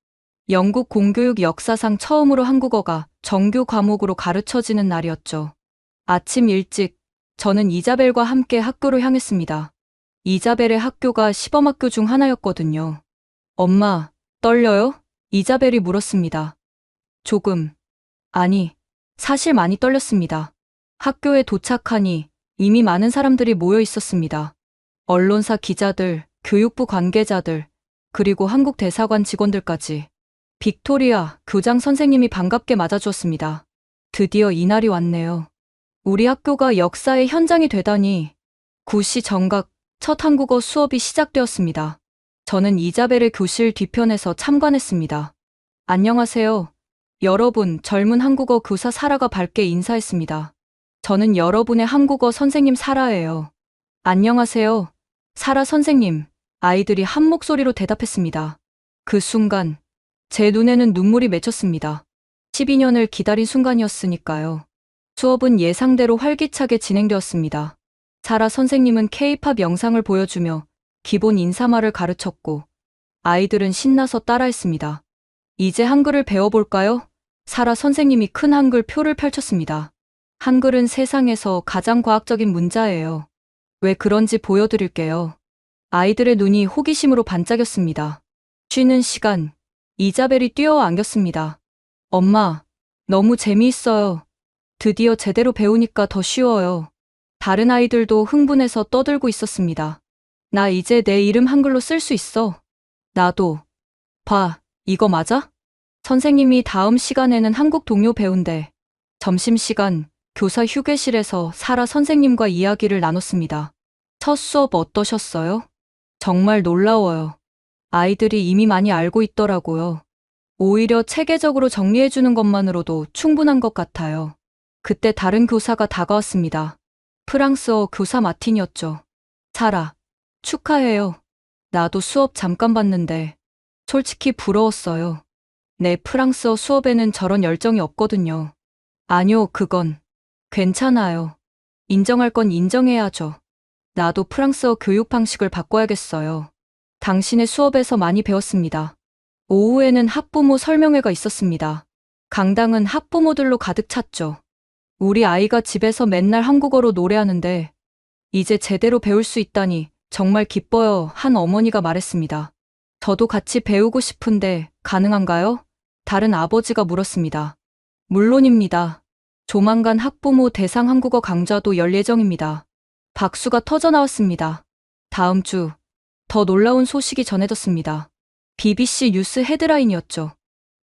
영국 공교육 역사상 처음으로 한국어가 정규 과목으로 가르쳐지는 날이었죠. 아침 일찍, 저는 이자벨과 함께 학교로 향했습니다. 이자벨의 학교가 시범학교 중 하나였거든요. 엄마, 떨려요? 이자벨이 물었습니다. 조금. 아니, 사실 많이 떨렸습니다. 학교에 도착하니 이미 많은 사람들이 모여 있었습니다. 언론사 기자들, 교육부 관계자들, 그리고 한국 대사관 직원들까지. 빅토리아 교장 선생님이 반갑게 맞아주었습니다. 드디어 이날이 왔네요. 우리 학교가 역사의 현장이 되다니. 구시 정각, 첫 한국어 수업이 시작되었습니다. 저는 이자벨의 교실 뒤편에서 참관했습니다. 안녕하세요. 여러분, 젊은 한국어 교사 사라가 밝게 인사했습니다. 저는 여러분의 한국어 선생님 사라예요. 안녕하세요. 사라 선생님. 아이들이 한 목소리로 대답했습니다. 그 순간, 제 눈에는 눈물이 맺혔습니다. 12년을 기다린 순간이었으니까요. 수업은 예상대로 활기차게 진행되었습니다. 사라 선생님은 K-팝 영상을 보여주며 기본 인사말을 가르쳤고, 아이들은 신나서 따라했습니다. 이제 한글을 배워볼까요? 사라 선생님이 큰 한글 표를 펼쳤습니다. 한글은 세상에서 가장 과학적인 문자예요. 왜 그런지 보여드릴게요. 아이들의 눈이 호기심으로 반짝였습니다. 쉬는 시간, 이자벨이 뛰어안겼습니다. 엄마, 너무 재미있어요. 드디어 제대로 배우니까 더 쉬워요. 다른 아이들도 흥분해서 떠들고 있었습니다. 나 이제 내 이름 한글로 쓸 수 있어. 나도. 봐, 이거 맞아? 선생님이 다음 시간에는 한국 동요 배운대. 점심시간, 교사 휴게실에서 사라 선생님과 이야기를 나눴습니다. 첫 수업 어떠셨어요? 정말 놀라워요. 아이들이 이미 많이 알고 있더라고요. 오히려 체계적으로 정리해주는 것만으로도 충분한 것 같아요. 그때 다른 교사가 다가왔습니다. 프랑스어 교사 마틴이었죠. 사라, 축하해요. 나도 수업 잠깐 봤는데 솔직히 부러웠어요. 내 프랑스어 수업에는 저런 열정이 없거든요. 아니요, 그건 괜찮아요. 인정할 건 인정해야죠. 나도 프랑스어 교육 방식을 바꿔야겠어요. 당신의 수업에서 많이 배웠습니다. 오후에는 학부모 설명회가 있었습니다. 강당은 학부모들로 가득 찼죠. 우리 아이가 집에서 맨날 한국어로 노래하는데 이제 제대로 배울 수 있다니 정말 기뻐요. 한 어머니가 말했습니다. 저도 같이 배우고 싶은데 가능한가요? 다른 아버지가 물었습니다. 물론입니다. 조만간 학부모 대상 한국어 강좌도 열 예정입니다. 박수가 터져 나왔습니다. 다음 주 더 놀라운 소식이 전해졌습니다. BBC 뉴스 헤드라인이었죠.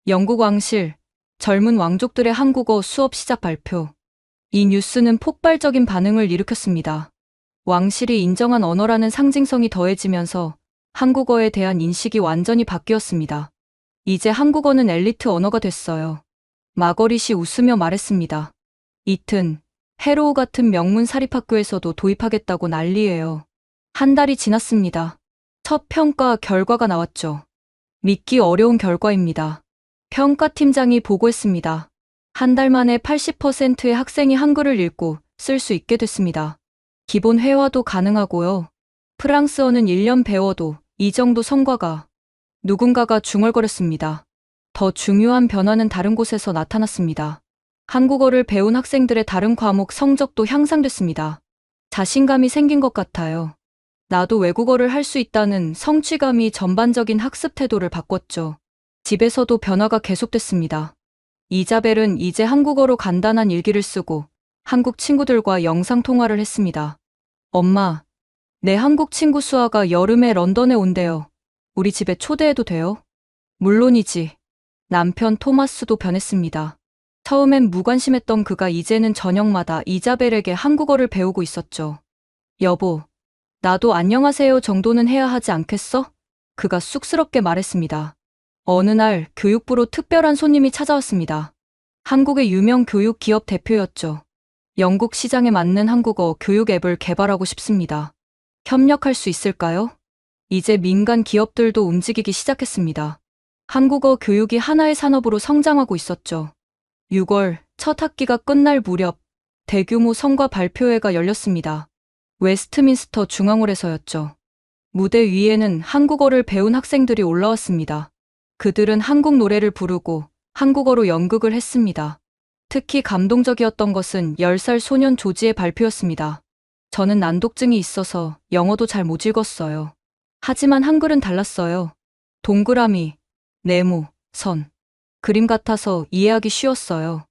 영국 왕실, 젊은 왕족들의 한국어 수업 시작 발표. 이 뉴스는 폭발적인 반응을 일으켰습니다. 왕실이 인정한 언어라는 상징성이 더해지면서 한국어에 대한 인식이 완전히 바뀌었습니다. 이제 한국어는 엘리트 언어가 됐어요. 마거릿이 웃으며 말했습니다. 이튼, 해로우 같은 명문 사립학교에서도 도입하겠다고 난리예요. 한 달이 지났습니다. 첫 평가 결과가 나왔죠. 믿기 어려운 결과입니다. 평가팀장이 보고했습니다. 한 달 만에 80%의 학생이 한글을 읽고 쓸 수 있게 됐습니다. 기본 회화도 가능하고요. 프랑스어는 1년 배워도 이 정도 성과가. 누군가가 중얼거렸습니다. 더 중요한 변화는 다른 곳에서 나타났습니다. 한국어를 배운 학생들의 다른 과목 성적도 향상됐습니다. 자신감이 생긴 것 같아요. 나도 외국어를 할 수 있다는 성취감이 전반적인 학습 태도를 바꿨죠. 집에서도 변화가 계속됐습니다. 이자벨은 이제 한국어로 간단한 일기를 쓰고 한국 친구들과 영상통화를 했습니다. 엄마, 내 한국 친구 수아가 여름에 런던에 온대요. 우리 집에 초대해도 돼요? 물론이지. 남편 토마스도 변했습니다. 처음엔 무관심했던 그가 이제는 저녁마다 이자벨에게 한국어를 배우고 있었죠. 여보, 나도 안녕하세요 정도는 해야 하지 않겠어? 그가 쑥스럽게 말했습니다. 어느 날 교육부로 특별한 손님이 찾아왔습니다. 한국의 유명 교육 기업 대표였죠. 영국 시장에 맞는 한국어 교육 앱을 개발하고 싶습니다. 협력할 수 있을까요? 이제 민간 기업들도 움직이기 시작했습니다. 한국어 교육이 하나의 산업으로 성장하고 있었죠. 6월 첫 학기가 끝날 무렵 대규모 성과 발표회가 열렸습니다. 웨스트민스터 중앙홀에서였죠. 무대 위에는 한국어를 배운 학생들이 올라왔습니다. 그들은 한국 노래를 부르고 한국어로 연극을 했습니다. 특히 감동적이었던 것은 10살 소년 조지의 발표였습니다. 저는 난독증이 있어서 영어도 잘 못 읽었어요. 하지만 한글은 달랐어요. 동그라미, 네모, 선, 그림 같아서 이해하기 쉬웠어요.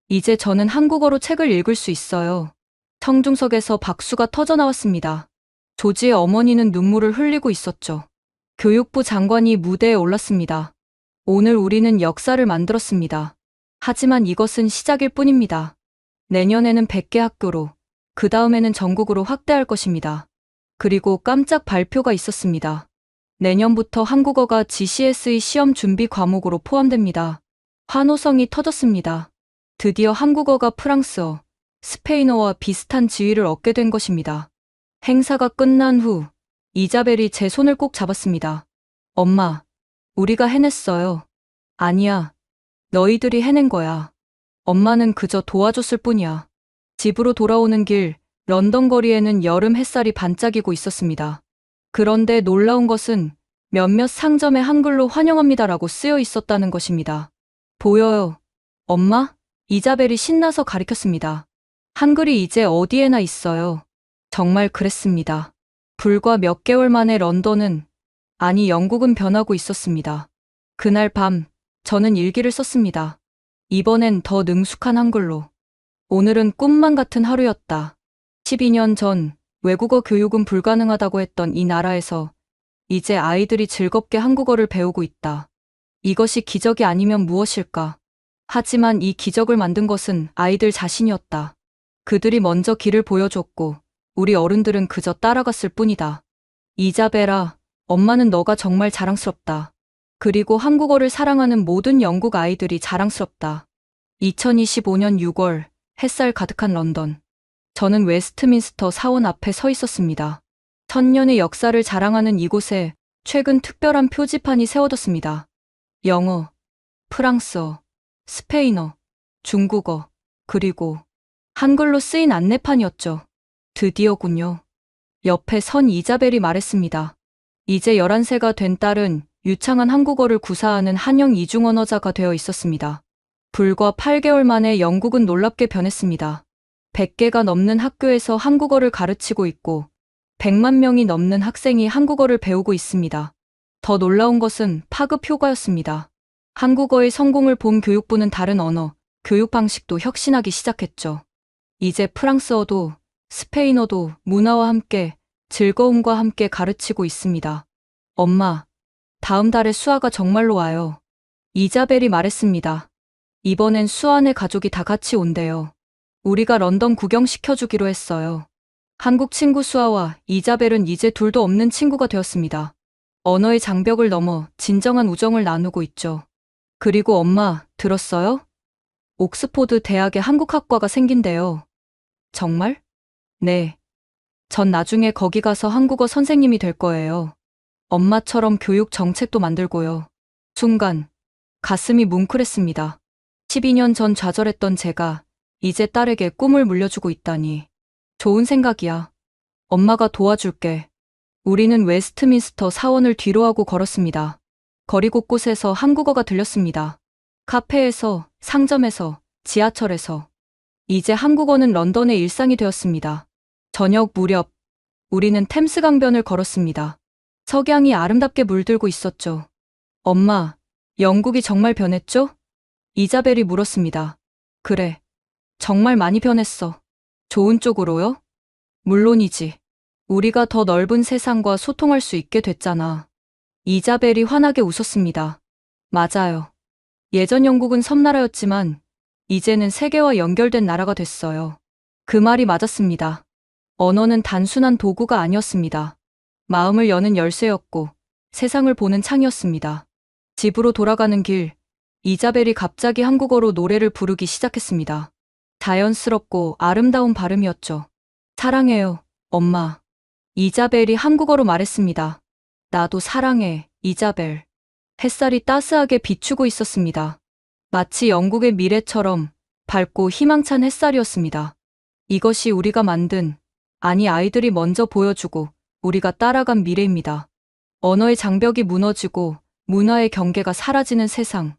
이제 저는 한국어로 책을 읽을 수 있어요. 청중석에서 박수가 터져 나왔습니다. 조지의 어머니는 눈물을 흘리고 있었죠. 교육부 장관이 무대에 올랐습니다. 오늘 우리는 역사를 만들었습니다. 하지만 이것은 시작일 뿐입니다. 내년에는 100개 학교로, 그 다음에는 전국으로 확대할 것입니다. 그리고 깜짝 발표가 있었습니다. 내년부터 한국어가 GCSE 시험 준비 과목으로 포함됩니다. 환호성이 터졌습니다. 드디어 한국어가 프랑스어, 스페인어와 비슷한 지위를 얻게 된 것입니다. 행사가 끝난 후 이자벨이 제 손을 꼭 잡았습니다. 엄마, 우리가 해냈어요. 아니야, 너희들이 해낸 거야. 엄마는 그저 도와줬을 뿐이야. 집으로 돌아오는 길, 런던 거리에는 여름 햇살이 반짝이고 있었습니다. 그런데 놀라운 것은 몇몇 상점에 한글로 환영합니다라고 쓰여 있었다는 것입니다. 보여요. 엄마? 이자벨이 신나서 가리켰습니다. 한글이 이제 어디에나 있어요. 정말 그랬습니다. 불과 몇 개월 만에 런던은, 아니 영국은 변하고 있었습니다. 그날 밤, 저는 일기를 썼습니다. 이번엔 더 능숙한 한글로. 오늘은 꿈만 같은 하루였다. 12년 전 외국어 교육은 불가능하다고 했던 이 나라에서 이제 아이들이 즐겁게 한국어를 배우고 있다. 이것이 기적이 아니면 무엇일까? 하지만 이 기적을 만든 것은 아이들 자신이었다. 그들이 먼저 길을 보여줬고 우리 어른들은 그저 따라갔을 뿐이다. 이자벨아, 엄마는 너가 정말 자랑스럽다. 그리고 한국어를 사랑하는 모든 영국 아이들이 자랑스럽다. 2025년 6월, 햇살 가득한 런던. 저는 웨스트민스터 사원 앞에 서 있었습니다. 천년의 역사를 자랑하는 이곳에 최근 특별한 표지판이 세워졌습니다. 영어, 프랑스어, 스페인어, 중국어, 그리고 한글로 쓰인 안내판이었죠. 드디어군요. 옆에 선 이자벨이 말했습니다. 이제 11세가 된 딸은 유창한 한국어를 구사하는 한영 이중 언어자가 되어 있었습니다. 불과 8개월 만에 영국은 놀랍게 변했습니다. 100개가 넘는 학교에서 한국어를 가르치고 있고 100만 명이 넘는 학생이 한국어를 배우고 있습니다. 더 놀라운 것은 파급 효과였습니다. 한국어의 성공을 본 교육부는 다른 언어, 교육 방식도 혁신하기 시작했죠. 이제 프랑스어도 스페인어도 문화와 함께 즐거움과 함께 가르치고 있습니다. 엄마, 다음 달에 수아가 정말로 와요. 이자벨이 말했습니다. 이번엔 수아네 가족이 다 같이 온대요. 우리가 런던 구경시켜주기로 했어요. 한국 친구 수아와 이자벨은 이제 둘도 없는 친구가 되었습니다. 언어의 장벽을 넘어 진정한 우정을 나누고 있죠. 그리고 엄마, 들었어요? 옥스포드 대학에 한국학과가 생긴대요. 정말? 네. 전 나중에 거기 가서 한국어 선생님이 될 거예요. 엄마처럼 교육 정책도 만들고요. 순간 가슴이 뭉클했습니다. 12년 전 좌절했던 제가 이제 딸에게 꿈을 물려주고 있다니. 좋은 생각이야. 엄마가 도와줄게. 우리는 웨스트민스터 사원을 뒤로하고 걸었습니다. 거리 곳곳에서 한국어가 들렸습니다. 카페에서, 상점에서, 지하철에서. 이제 한국어는 런던의 일상이 되었습니다. 저녁 무렵, 우리는 템스 강변을 걸었습니다. 석양이 아름답게 물들고 있었죠. 엄마, 영국이 정말 변했죠? 이자벨이 물었습니다. 그래, 정말 많이 변했어. 좋은 쪽으로요? 물론이지. 우리가 더 넓은 세상과 소통할 수 있게 됐잖아. 이자벨이 환하게 웃었습니다. 맞아요. 예전 영국은 섬나라였지만 이제는 세계와 연결된 나라가 됐어요. 그 말이 맞았습니다. 언어는 단순한 도구가 아니었습니다. 마음을 여는 열쇠였고 세상을 보는 창이었습니다. 집으로 돌아가는 길, 이자벨이 갑자기 한국어로 노래를 부르기 시작했습니다. 자연스럽고 아름다운 발음이었죠. 사랑해요, 엄마. 이자벨이 한국어로 말했습니다. 나도 사랑해, 이자벨. 햇살이 따스하게 비추고 있었습니다. 마치 영국의 미래처럼 밝고 희망찬 햇살이었습니다. 이것이 우리가 만든, 아니 아이들이 먼저 보여주고 우리가 따라간 미래입니다. 언어의 장벽이 무너지고 문화의 경계가 사라지는 세상.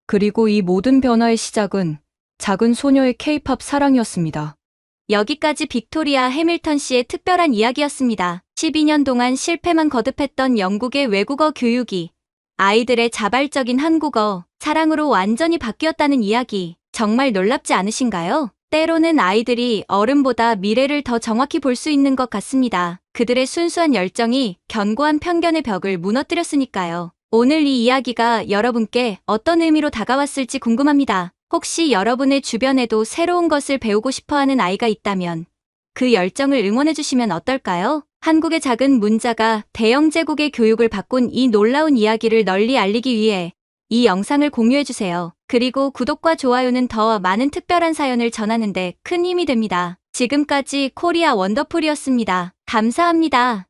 그리고 이 모든 변화의 시작은 작은 소녀의 K-팝 사랑이었습니다. 여기까지 빅토리아 해밀턴 씨의 특별한 이야기였습니다. 12년 동안 실패만 거듭했던 영국의 외국어 교육이 아이들의 자발적인 한국어, 사랑으로 완전히 바뀌었다는 이야기, 정말 놀랍지 않으신가요? 때로는 아이들이 어른보다 미래를 더 정확히 볼 수 있는 것 같습니다. 그들의 순수한 열정이 견고한 편견의 벽을 무너뜨렸으니까요. 오늘 이 이야기가 여러분께 어떤 의미로 다가왔을지 궁금합니다. 혹시 여러분의 주변에도 새로운 것을 배우고 싶어하는 아이가 있다면 그 열정을 응원해주시면 어떨까요? 한국의 작은 문자가 대영 제국의 교육을 바꾼 이 놀라운 이야기를 널리 알리기 위해 이 영상을 공유해주세요. 그리고 구독과 좋아요는 더 많은 특별한 사연을 전하는 데 큰 힘이 됩니다. 지금까지 코리아 원더풀이었습니다. 감사합니다.